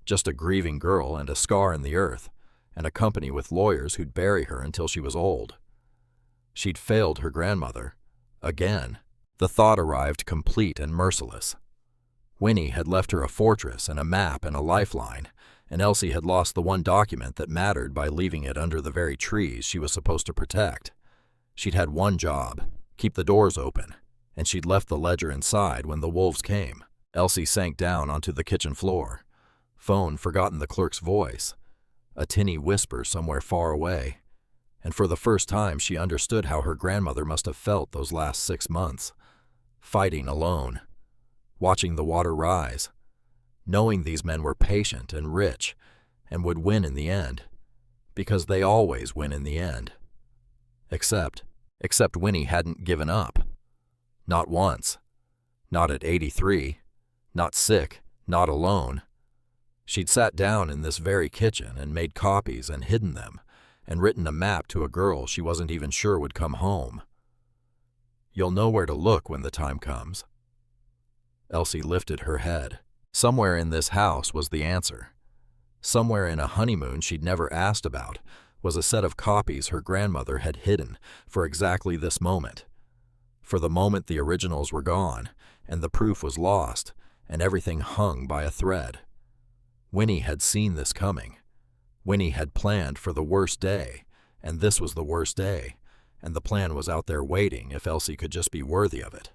Just a grieving girl and a scar in the earth, and a company with lawyers who'd bury her until she was old. She'd failed her grandmother. Again. The thought arrived complete and merciless. Winnie had left her a fortress and a map and a lifeline, and Elsie had lost the one document that mattered by leaving it under the very trees she was supposed to protect. She'd had one job, keep the doors open, and she'd left the ledger inside when the wolves came. Elsie sank down onto the kitchen floor. Phone forgotten the clerk's voice, a tinny whisper somewhere far away, and for the first time she understood how her grandmother must have felt those last 6 months, fighting alone, watching the water rise, knowing these men were patient and rich and would win in the end, because they always win in the end. Except Winnie hadn't given up. Not once. Not at 83. Not sick. Not alone. She'd sat down in this very kitchen and made copies and hidden them, and written a map to a girl she wasn't even sure would come home. "You'll know where to look when the time comes." Elsie lifted her head. Somewhere in this house was the answer. Somewhere in a honeymoon she'd never asked about was a set of copies her grandmother had hidden for exactly this moment. For the moment the originals were gone, and the proof was lost, and everything hung by a thread. Winnie had seen this coming. Winnie had planned for the worst day, and this was the worst day, and the plan was out there waiting if Elsie could just be worthy of it.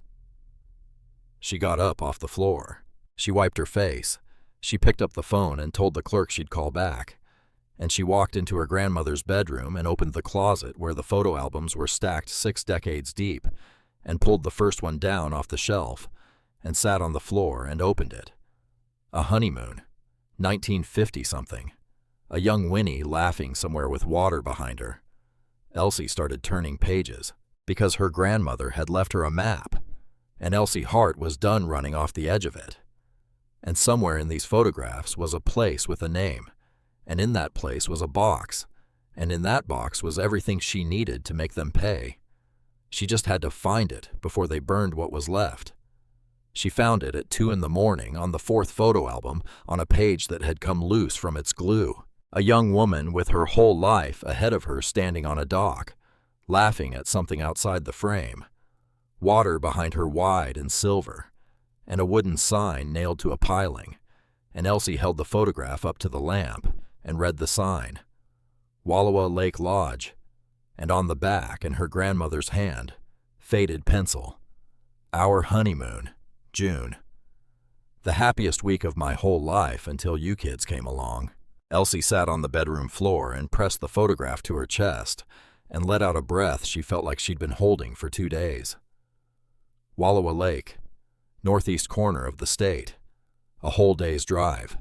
She got up off the floor. She wiped her face. She picked up the phone and told the clerk she'd call back. And she walked into her grandmother's bedroom and opened the closet where the photo albums were stacked 6 decades deep, and pulled the first one down off the shelf, and sat on the floor and opened it. A honeymoon. 1950-something. A young Winnie laughing somewhere with water behind her. Elsie started turning pages, because her grandmother had left her a map, and Elsie Hart was done running off the edge of it. And somewhere in these photographs was a place with a name, and in that place was a box, and in that box was everything she needed to make them pay. She just had to find it before they burned what was left. She found it at 2 in the morning on the 4th photo album on a page that had come loose from its glue. A young woman with her whole life ahead of her standing on a dock, laughing at something outside the frame. water behind her wide and silver, and a wooden sign nailed to a piling, and Elsie held the photograph up to the lamp and read the sign, Wallowa Lake Lodge, and on the back, in her grandmother's hand, faded pencil, Our honeymoon, June. The happiest week of my whole life until you kids came along. Elsie sat on the bedroom floor and pressed the photograph to her chest and let out a breath she felt like she'd been holding for 2 days. Wallowa Lake, northeast corner of the state, a whole day's drive.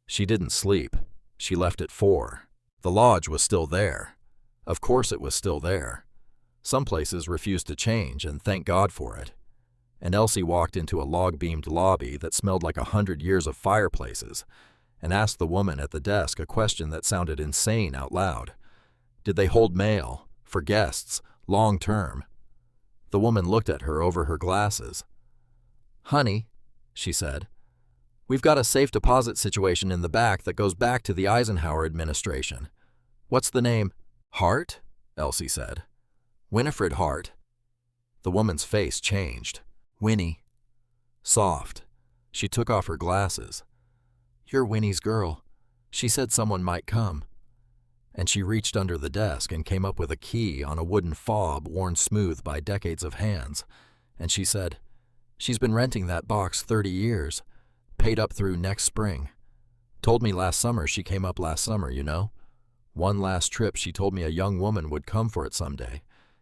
She didn't sleep. She left at 4. The lodge was still there. Of course it was still there. Some places refused to change, and thank God for it. And Elsie walked into a log-beamed lobby that smelled like 100 years of fireplaces and asked the woman at the desk a question that sounded insane out loud. Did they hold mail, for guests, long-term? The woman looked at her over her glasses. "Honey," she said, "we've got a safe deposit situation in the back that goes back to the Eisenhower administration. What's the name?" "Hart?" Elsie said. "Winifred Hart." The woman's face changed. "Winnie." Soft. She took off her glasses. "You're Winnie's girl. She said someone might come." And she reached under the desk and came up with a key on a wooden fob worn smooth by decades of hands. And she said, "She's been renting that box 30 years, paid up through next spring. Told me last summer she came up last summer, you know. One last trip she told me a young woman would come for it someday,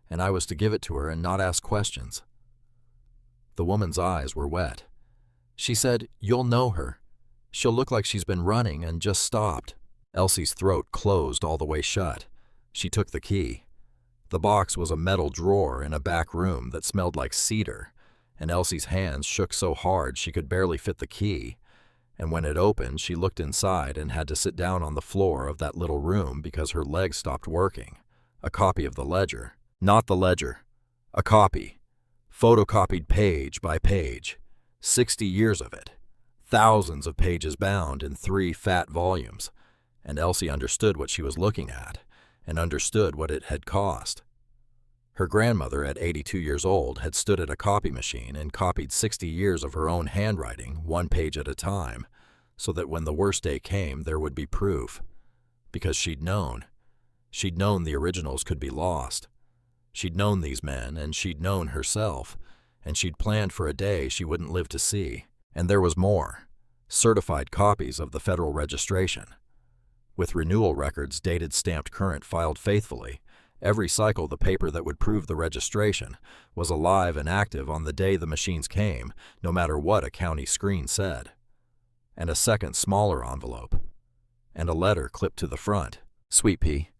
and I was to give it to her and not ask questions." The woman's eyes were wet. She said, "You'll know her. She'll look like she's been running and just stopped." Elsie's throat closed all the way shut. She took the key. The box was a metal drawer in a back room that smelled like cedar, and Elsie's hands shook so hard she could barely fit the key. And when it opened, she looked inside and had to sit down on the floor of that little room because her legs stopped working. A copy of the ledger. Not the ledger. A copy. Photocopied page by page. 60 years of it. Thousands of pages bound in 3 fat volumes. And Elsie understood what she was looking at, and understood what it had cost. Her grandmother, at 82 years old, had stood at a copy machine and copied 60 years of her own handwriting, 1 page at a time, so that when the worst day came, there would be proof. Because she'd known. She'd known the originals could be lost. She'd known these men, and she'd known herself, and she'd planned for a day she wouldn't live to see. And there was more. Certified copies of the federal registration. With renewal records dated stamped current filed faithfully, every cycle the paper that would prove the registration was alive and active on the day the machines came, no matter what a county screen said. And a second smaller envelope. And a letter clipped to the front. "Sweet pea,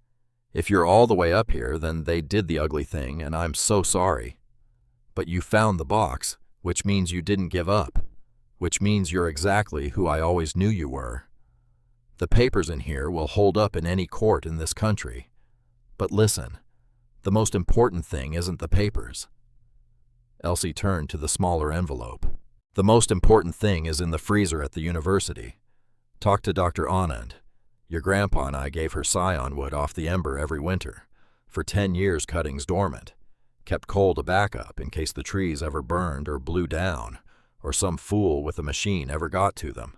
if you're all the way up here, then they did the ugly thing, and I'm so sorry. But you found the box, which means you didn't give up, which means you're exactly who I always knew you were. The papers in here will hold up in any court in this country. But listen, the most important thing isn't the papers." Elsie turned to the smaller envelope. "The most important thing is in the freezer at the university. Talk to Dr. Anand. Your grandpa and I gave her scion wood off the ember every winter. For 10 years cuttings dormant. Kept coal to back up in case the trees ever burned or blew down, or some fool with a machine ever got to them.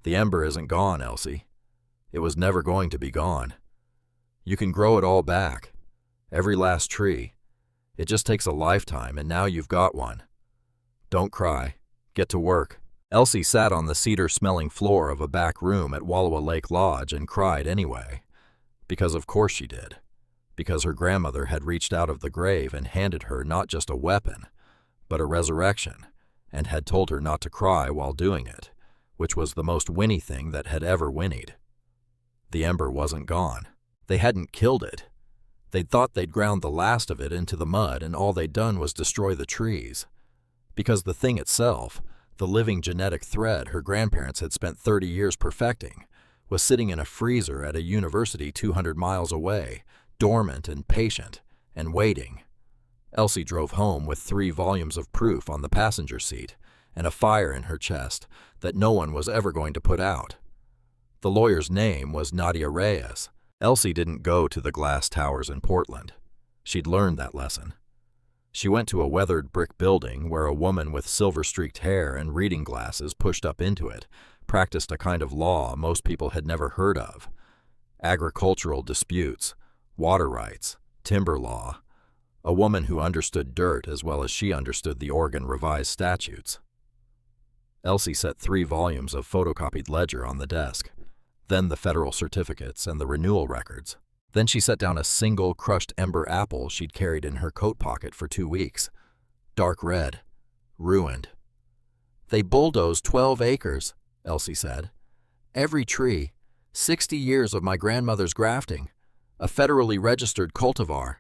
The ember isn't gone, Elsie. It was never going to be gone. You can grow it all back. Every last tree. It just takes a lifetime, and now you've got one. Don't cry. Get to work." Elsie sat on the cedar-smelling floor of a back room at Wallowa Lake Lodge and cried anyway. Because of course she did. Because her grandmother had reached out of the grave and handed her not just a weapon, but a resurrection, and had told her not to cry while doing it, which was the most Winnie thing that had ever whinnied. The ember wasn't gone. They hadn't killed it. They'd thought they'd ground the last of it into the mud, and all they'd done was destroy the trees. Because the thing itself, the living genetic thread her grandparents had spent 30 years perfecting, was sitting in a freezer at a university 200 miles away, dormant and patient, and waiting. Elsie drove home with 3 volumes of proof on the passenger seat and a fire in her chest that no one was ever going to put out. The lawyer's name was Nadia Reyes. Elsie didn't go to the glass towers in Portland. She'd learned that lesson. She went to a weathered brick building where a woman with silver-streaked hair and reading glasses pushed up into it, practiced a kind of law most people had never heard of. Agricultural disputes, water rights, timber law. A woman who understood dirt as well as she understood the Oregon Revised Statutes. Elsie set 3 volumes of photocopied ledger on the desk, then the federal certificates and the renewal records. Then she set down a single crushed ember apple she'd carried in her coat pocket for 2 weeks. Dark red. Ruined. "They bulldozed 12 acres, Elsie said. "Every tree. 60 years of my grandmother's grafting. A federally registered cultivar.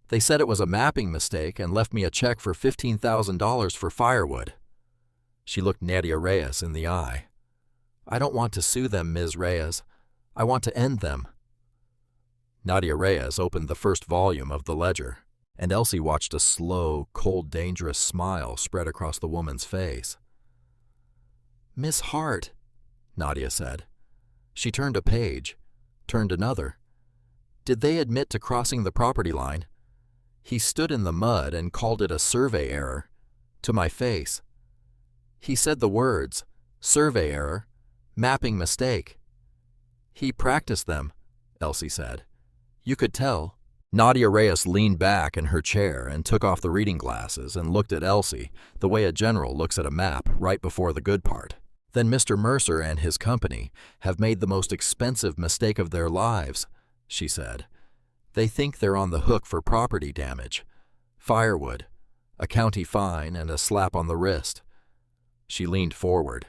They said it was a mapping mistake and left me a check for $15,000 for firewood." She looked Nadia Reyes in the eye. "I don't want to sue them, Ms. Reyes. I want to end them." Nadia Reyes opened the first volume of the ledger, and Elsie watched a slow, cold, dangerous smile spread across the woman's face. "Miss Hart," Nadia said. She turned a page, turned another. "Did they admit to crossing the property line? He stood in the mud and called it a survey error, to my face. He said the words, survey error, mapping mistake. He practiced them," Elsie said. "You could tell." Nadia Reyes leaned back in her chair and took off the reading glasses and looked at Elsie the way a general looks at a map right before the good part. "Then Mr. Mercer and his company have made the most expensive mistake of their lives," she said. "They think they're on the hook for property damage, firewood, a county fine, and a slap on the wrist." She leaned forward.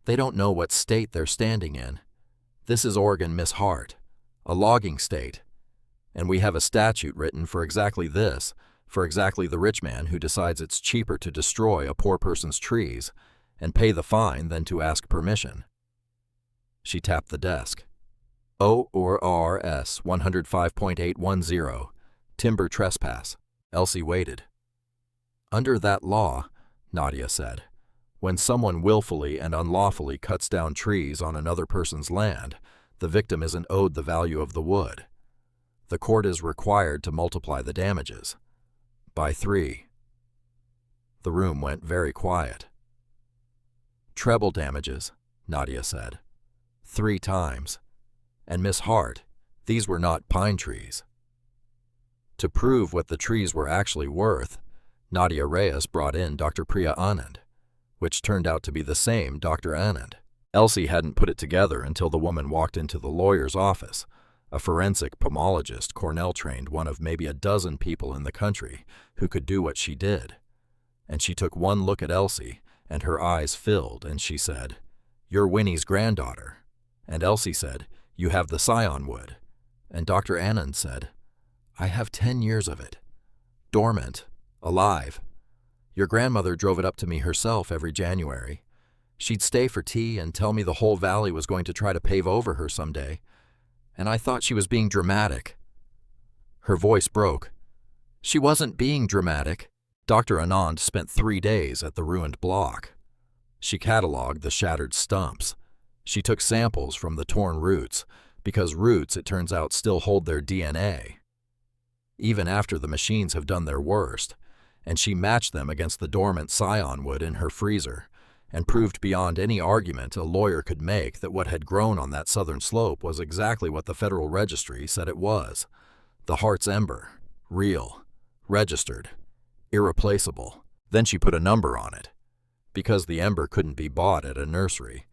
"They don't know what state they're standing in. This is Oregon, Miss Hart, a logging state. And we have a statute written for exactly this, for exactly the rich man who decides it's cheaper to destroy a poor person's trees and pay the fine than to ask permission." She tapped the desk. ORS 105.810, timber trespass. Elsie waited. "Under that law," Nadia said, "when someone willfully and unlawfully cuts down trees on another person's land, the victim isn't owed the value of the wood. The court is required to multiply the damages. By 3. The room went very quiet. "Treble damages," Nadia said. 3 times. And Miss Hart, these were not pine trees." To prove what the trees were actually worth, Nadia Reyes brought in Dr. Priya Anand, which turned out to be the same Dr. Anand. Elsie hadn't put it together until the woman walked into the lawyer's office, a forensic pomologist Cornell-trained, one of maybe a dozen people in the country who could do what she did. And she took one look at Elsie, and her eyes filled, and she said, "You're Winnie's granddaughter." And Elsie said, "You have the scion wood." And Dr. Anand said, "I have 10 years of it. Dormant. Alive. Your grandmother drove it up to me herself every January. She'd stay for tea and tell me the whole valley was going to try to pave over her someday. And I thought she was being dramatic." Her voice broke. "She wasn't being dramatic." Dr. Anand spent 3 days at the ruined block. She cataloged the shattered stumps. She took samples from the torn roots, because roots, it turns out, still hold their DNA, even after the machines have done their worst, and she matched them against the dormant scion wood in her freezer, and proved beyond any argument a lawyer could make that what had grown on that southern slope was exactly what the Federal Registry said it was. The Hart's ember. Real. Registered. Irreplaceable. Then she put a number on it. Because the ember couldn't be bought at a nursery.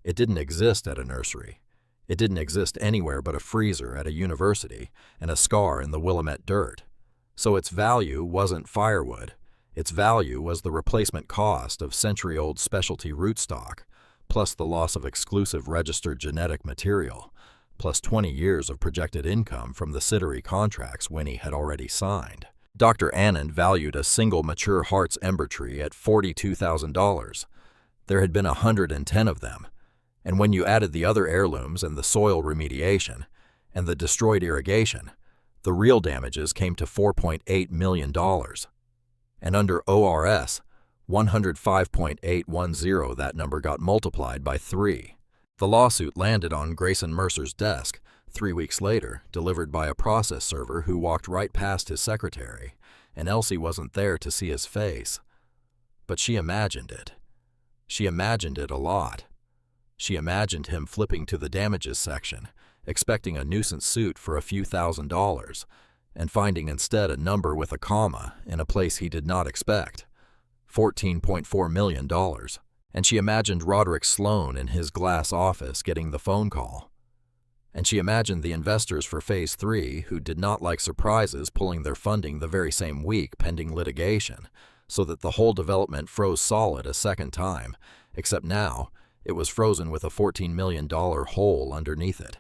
It didn't exist at a nursery. It didn't exist anywhere but a freezer at a university and a scar in the Willamette dirt. So its value wasn't firewood. Its value was the replacement cost of century-old specialty rootstock, plus the loss of exclusive registered genetic material, plus 20 years of projected income from the cittery contracts Winnie had already signed. Dr. Anand valued a single mature Hart's ember tree at $42,000. There had been 110 of them, and when you added the other heirlooms and the soil remediation and the destroyed irrigation, the real damages came to $4.8 million. And under ORS 105.810, that number got multiplied by 3. The lawsuit landed on Grayson Mercer's desk 3 weeks later, delivered by a process server who walked right past his secretary, and Elsie wasn't there to see his face. But she imagined it. She imagined it a lot. She imagined him flipping to the damages section, expecting a nuisance suit for a few $1,000s, and finding instead a number with a comma in a place he did not expect, $14.4 million. And she imagined Roderick Sloan in his glass office getting the phone call. And she imagined the investors for Phase 3 who did not like surprises pulling their funding the very same week pending litigation, so that the whole development froze solid a second time, except now it was frozen with a $14 million hole underneath it.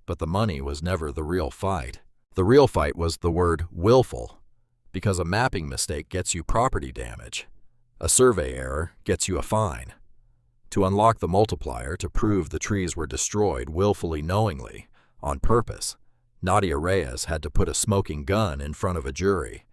But the money was never the real fight. The real fight was the word willful, because a mapping mistake gets you property damage. A survey error gets you a fine. To unlock the multiplier to prove the trees were destroyed willfully knowingly, on purpose, Nadia Reyes had to put a smoking gun in front of a jury,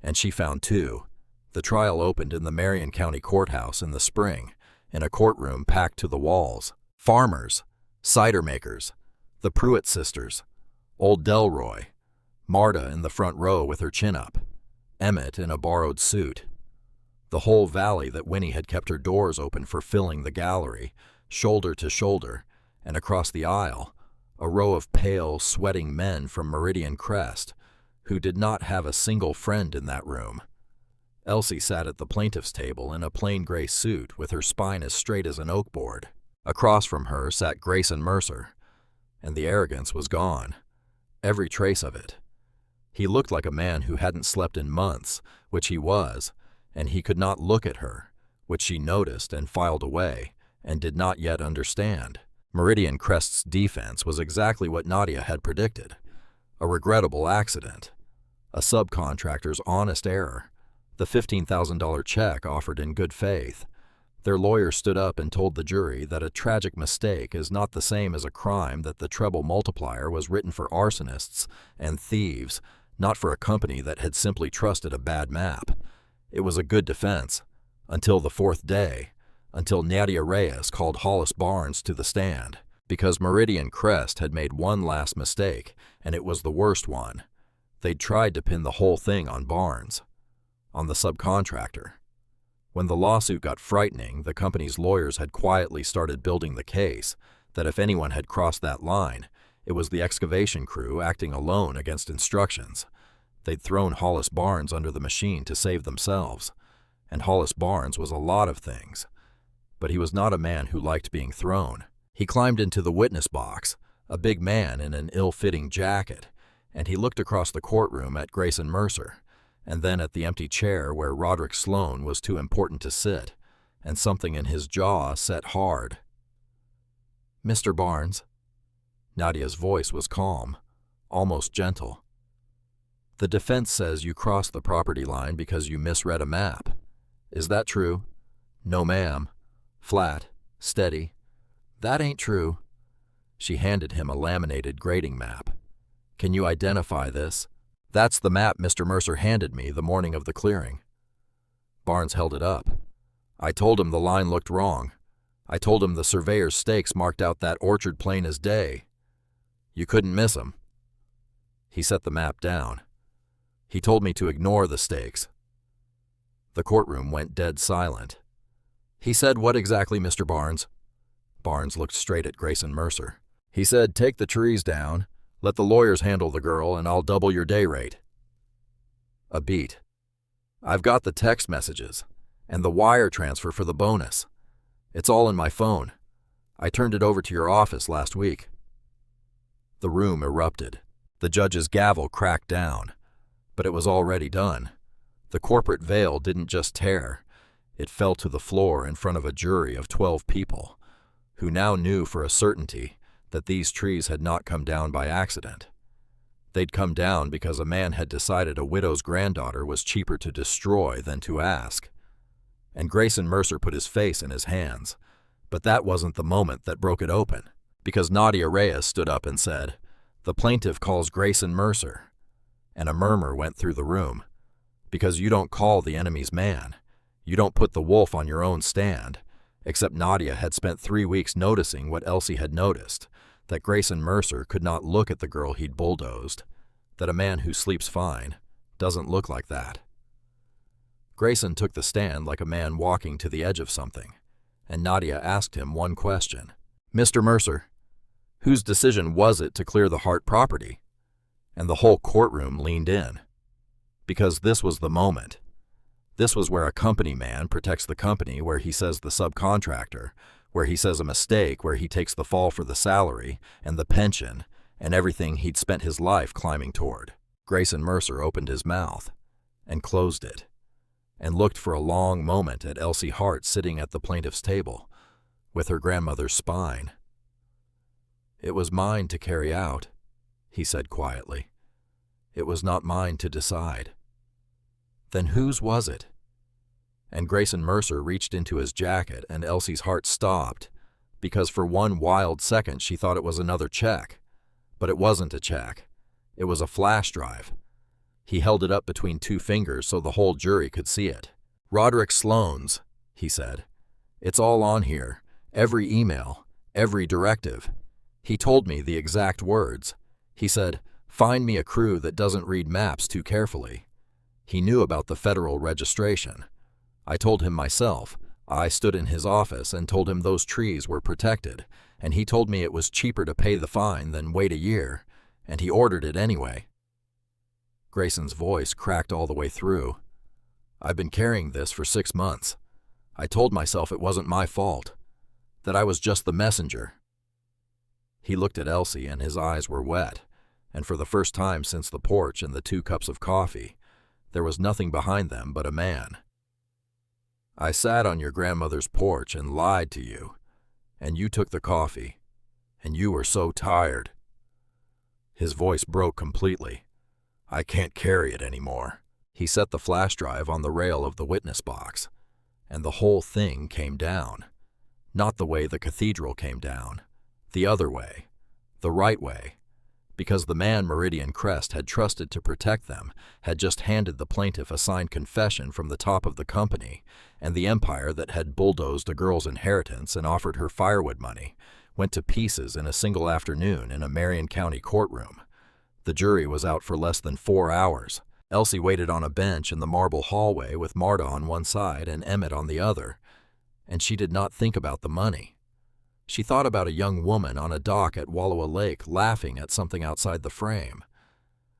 and she found two. The trial opened in the Marion County Courthouse in the spring, in a courtroom packed to the walls. Farmers, cider makers, the Pruitt sisters, old Delroy, Marta in the front row with her chin up, Emmett in a borrowed suit. The whole valley that Winnie had kept her doors open for filling the gallery, shoulder to shoulder, and across the aisle, a row of pale, sweating men from Meridian Crest, who did not have a single friend in that room. Elsie sat at the plaintiff's table in a plain gray suit with her spine as straight as an oak board. Across from her sat Grayson Mercer, and the arrogance was gone, every trace of it. He looked like a man who hadn't slept in months, which he was, and he could not look at her, which she noticed and filed away, and did not yet understand. Meridian Crest's defense was exactly what Nadia had predicted. A regrettable accident. A subcontractor's honest error. The $15,000 check offered in good faith. Their lawyer stood up and told the jury that a tragic mistake is not the same as a crime, that the treble multiplier was written for arsonists and thieves, not for a company that had simply trusted a bad map. It was a good defense, until the fourth day, until Nadia Reyes called Hollis Barnes to the stand, because Meridian Crest had made one last mistake, and it was the worst one. They'd tried to pin the whole thing on Barnes, on the subcontractor. When the lawsuit got frightening, the company's lawyers had quietly started building the case that if anyone had crossed that line, it was the excavation crew acting alone against instructions. They'd thrown Hollis Barnes under the machine to save themselves, and Hollis Barnes was a lot of things. But he was not a man who liked being thrown. He climbed into the witness box, a big man in an ill-fitting jacket, and he looked across the courtroom at Grayson Mercer, and then at the empty chair where Roderick Sloan was too important to sit, and something in his jaw set hard. "Mr. Barnes." Nadia's voice was calm, almost gentle. "The defense says you crossed the property line because you misread a map. Is that true?" "No, ma'am." Flat, steady. "That ain't true." She handed him a laminated grading map. "Can you identify this?" "That's the map Mr. Mercer handed me the morning of the clearing." Barnes held it up. "I told him the line looked wrong. I told him the surveyor's stakes marked out that orchard plain as day. You couldn't miss 'em." He set the map down. "He told me to ignore the stakes." The courtroom went dead silent. "He said what exactly, Mr. Barnes?" Barnes looked straight at Grayson Mercer. "He said, take the trees down, let the lawyers handle the girl, and I'll double your day rate." A beat. "I've got the text messages, and the wire transfer for the bonus. It's all in my phone. I turned it over to your office last week." The room erupted. The judge's gavel cracked down, but it was already done. The corporate veil didn't just tear. It fell to the floor in front of a jury of 12 people, who now knew for a certainty that these trees had not come down by accident. They'd come down because a man had decided a widow's granddaughter was cheaper to destroy than to ask. And Grayson Mercer put his face in his hands. But that wasn't the moment that broke it open, because Nadia Reyes stood up and said, "The plaintiff calls Grayson Mercer." And a murmur went through the room. Because you don't call the enemy's man. You don't put the wolf on your own stand. Except Nadia had spent 3 weeks noticing what Elsie had noticed, that Grayson Mercer could not look at the girl he'd bulldozed, that a man who sleeps fine Doesn't look like that. Grayson took the stand like a man walking to the edge of something, and Nadia asked him one question. "Mr. Mercer, whose decision was it to clear the Hart property?" And the whole courtroom leaned in. Because this was the moment. This was where a company man protects the company, where he says the subcontractor, where he says a mistake, where he takes the fall for the salary and the pension and everything he'd spent his life climbing toward. Grayson Mercer opened his mouth and closed it and looked for a long moment at Elsie Hart sitting at the plaintiff's table with her grandmother's spine. "It was mine to carry out," he said quietly. "It was not mine to decide." "Then whose was it?" And Grayson Mercer reached into his jacket, and Elsie's heart stopped, because for one wild second she thought it was another check. But it wasn't a check. It was a flash drive. He held it up between two fingers so the whole jury could see it. "Roderick Sloan's," he said. "It's all on here. Every email, every directive. He told me the exact words. He said, 'Find me a crew that doesn't read maps too carefully.' He knew about the federal registration. I told him myself. I stood in his office and told him those trees were protected, and he told me it was cheaper to pay the fine than wait a year, and he ordered it anyway." Grayson's voice cracked all the way through. "I've been carrying this for 6 months. I told myself it wasn't my fault, that I was just the messenger." He looked at Elsie and his eyes were wet, and for the first time since the porch and the 2 cups of coffee, there was nothing behind them but a man. "I sat on your grandmother's porch and lied to you, and you took the coffee, and you were so tired." His voice broke completely. "I can't carry it anymore." He set the flash drive on the rail of the witness box, and the whole thing came down. Not the way the cathedral came down, the other way, the right way, because the man Meridian Crest had trusted to protect them had just handed the plaintiff a signed confession from the top of the company, and the empire that had bulldozed a girl's inheritance and offered her firewood money went to pieces in a single afternoon in a Marion County courtroom. The jury was out for less than 4 hours. Elsie waited on a bench in the marble hallway with Marta on one side and Emmett on the other, and she did not think about the money. She thought about a young woman on a dock at Wallowa Lake laughing at something outside the frame.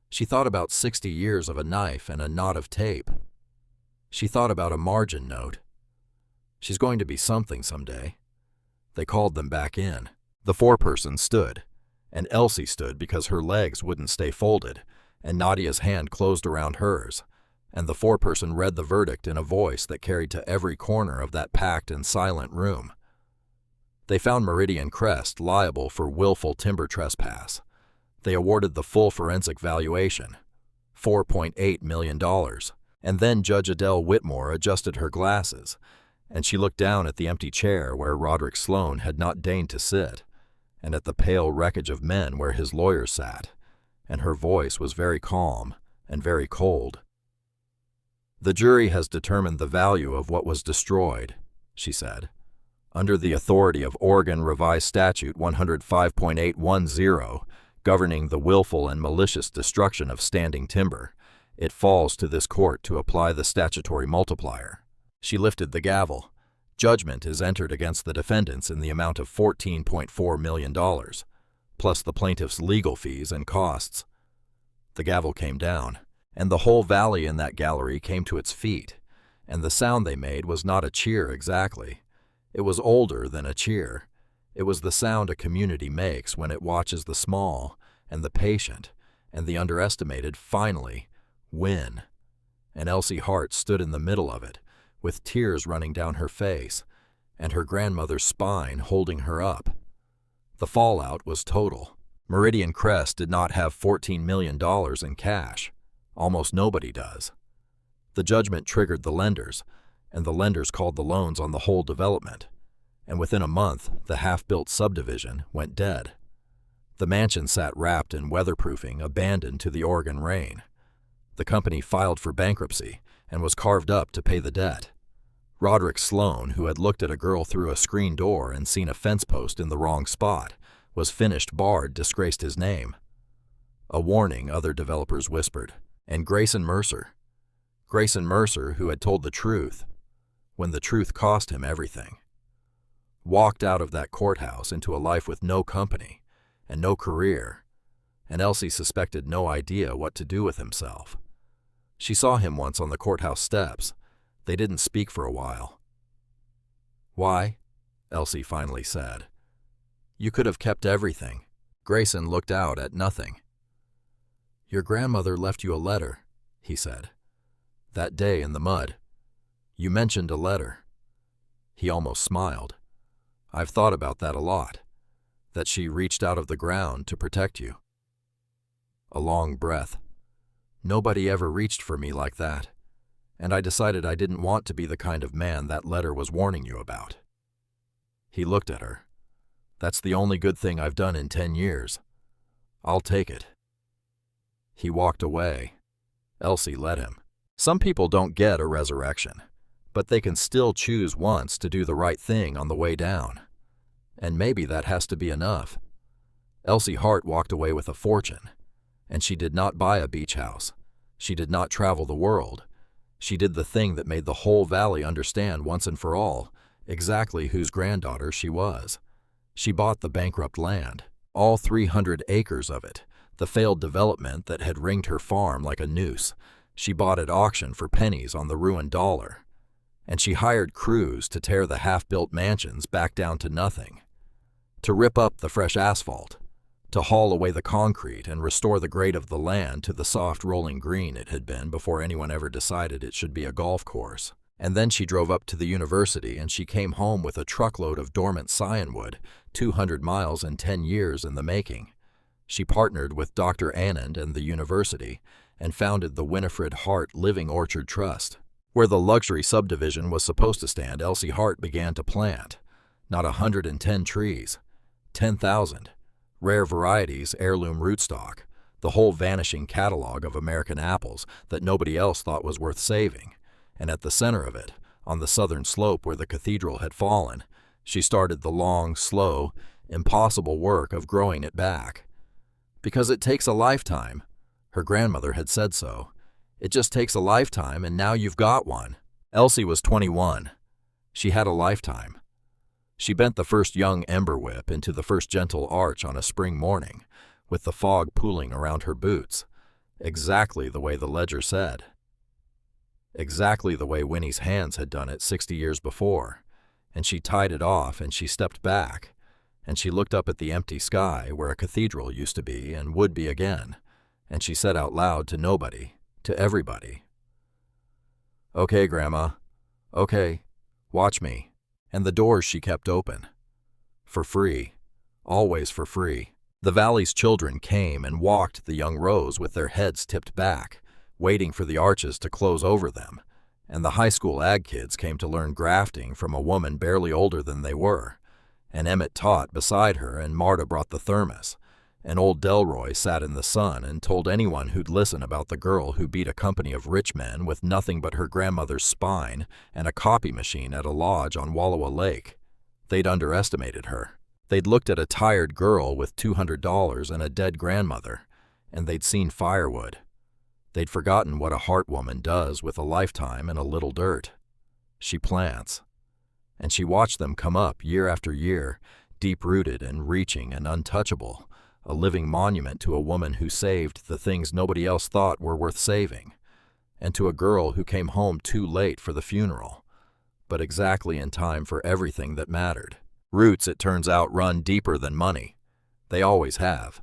She thought about 60 years of a knife and a knot of tape. She thought about a margin note. She's going to be something someday. They called them back in. The foreperson stood, and Elsie stood because her legs wouldn't stay folded, and Nadia's hand closed around hers, and the foreperson read the verdict in a voice that carried to every corner of that packed and silent room. They found Meridian Crest liable for willful timber trespass. They awarded the full forensic valuation, $4.8 million. And then Judge Adele Whitmore adjusted her glasses, and she looked down at the empty chair where Roderick Sloan had not deigned to sit, and at the pale wreckage of men where his lawyers sat, and her voice was very calm and very cold. "The jury has determined the value of what was destroyed," she said. "Under the authority of Oregon Revised Statute 105.810, governing the willful and malicious destruction of standing timber, it falls to this court to apply the statutory multiplier." She lifted the gavel. "Judgment is entered against the defendants in the amount of $14.4 million, plus the plaintiff's legal fees and costs." The gavel came down, and the whole valley in that gallery came to its feet, and the sound they made was not a cheer exactly. It was older than a cheer. It was the sound a community makes when it watches the small and the patient and the underestimated finally win. And Elsie Hart stood in the middle of it, with tears running down her face, and her grandmother's spine holding her up. The fallout was total. Meridian Crest did not have $14 million in cash. Almost nobody does. The judgment triggered the lenders, and the lenders called the loans on the whole development, and within a month the half-built subdivision went dead. The mansion sat wrapped in weatherproofing, abandoned to the Oregon rain. The company filed for bankruptcy and was carved up to pay the debt. Roderick Sloan, who had looked at a girl through a screen door and seen a fence post in the wrong spot, was finished barred, disgraced his name. A warning, other developers whispered. And Grayson Mercer, who had told the truth, when the truth cost him everything, walked out of that courthouse into a life with no company and no career, and Elsie suspected no idea what to do with himself. She saw him once on the courthouse steps. They didn't speak for a while. "Why?" Elsie finally said. "You could have kept everything." Grayson looked out at nothing. "Your grandmother left you a letter," he said. "That day in the mud. You mentioned a letter." He almost smiled. "I've thought about that a lot, that she reached out of the ground to protect you." A long breath. "Nobody ever reached for me like that, and I decided I didn't want to be the kind of man that letter was warning you about." He looked at her. "That's the only good thing I've done in 10 years. I'll take it." He walked away. Elsie let him. Some people don't get a resurrection, but they can still choose once to do the right thing on the way down. And maybe that has to be enough. Elsie Hart walked away with a fortune, and she did not buy a beach house. She did not travel the world. She did the thing that made the whole valley understand once and for all exactly whose granddaughter she was. She bought the bankrupt land, all 300 acres of it, the failed development that had ringed her farm like a noose. She bought at auction for pennies on the ruined dollar. And she hired crews to tear the half-built mansions back down to nothing, to rip up the fresh asphalt, to haul away the concrete and restore the grade of the land to the soft rolling green it had been before anyone ever decided it should be a golf course. And then she drove up to the university, and she came home with a truckload of dormant cyanwood, 200 miles and 10 years in the making. She partnered with Dr. Anand and the university and founded the Winifred Hart Living Orchard Trust. Where the luxury subdivision was supposed to stand, Elsie Hart began to plant. Not 110 trees, 10,000. Rare varieties, heirloom rootstock, the whole vanishing catalog of American apples that nobody else thought was worth saving. And at the center of it, on the southern slope where the cathedral had fallen, she started the long, slow, impossible work of growing it back. Because it takes a lifetime. Her grandmother had said so. It just takes a lifetime, and now you've got one. Elsie was 21. She had a lifetime. She bent the first young ember whip into the first gentle arch on a spring morning, with the fog pooling around her boots, exactly the way the ledger said. Exactly the way Winnie's hands had done it 60 years before, and she tied it off and she stepped back, and she looked up at the empty sky where a cathedral used to be and would be again, and she said out loud to nobody, to everybody, "Okay, Grandma. Okay, watch me." And the doors she kept open. For free. Always for free. The valley's children came and walked the young rows with their heads tipped back, waiting for the arches to close over them, and the high school ag kids came to learn grafting from a woman barely older than they were, and Emmett taught beside her, and Marta brought the thermos, and old Delroy sat in the sun and told anyone who'd listen about the girl who beat a company of rich men with nothing but her grandmother's spine and a copy machine at a lodge on Wallowa Lake. They'd underestimated her. They'd looked at a tired girl with $200 and a dead grandmother, and they'd seen firewood. They'd forgotten what a heart woman does with a lifetime and a little dirt. She plants. And she watched them come up year after year, deep-rooted and reaching and untouchable, a living monument to a woman who saved the things nobody else thought were worth saving, and to a girl who came home too late for the funeral, but exactly in time for everything that mattered. Roots, it turns out, run deeper than money. They always have.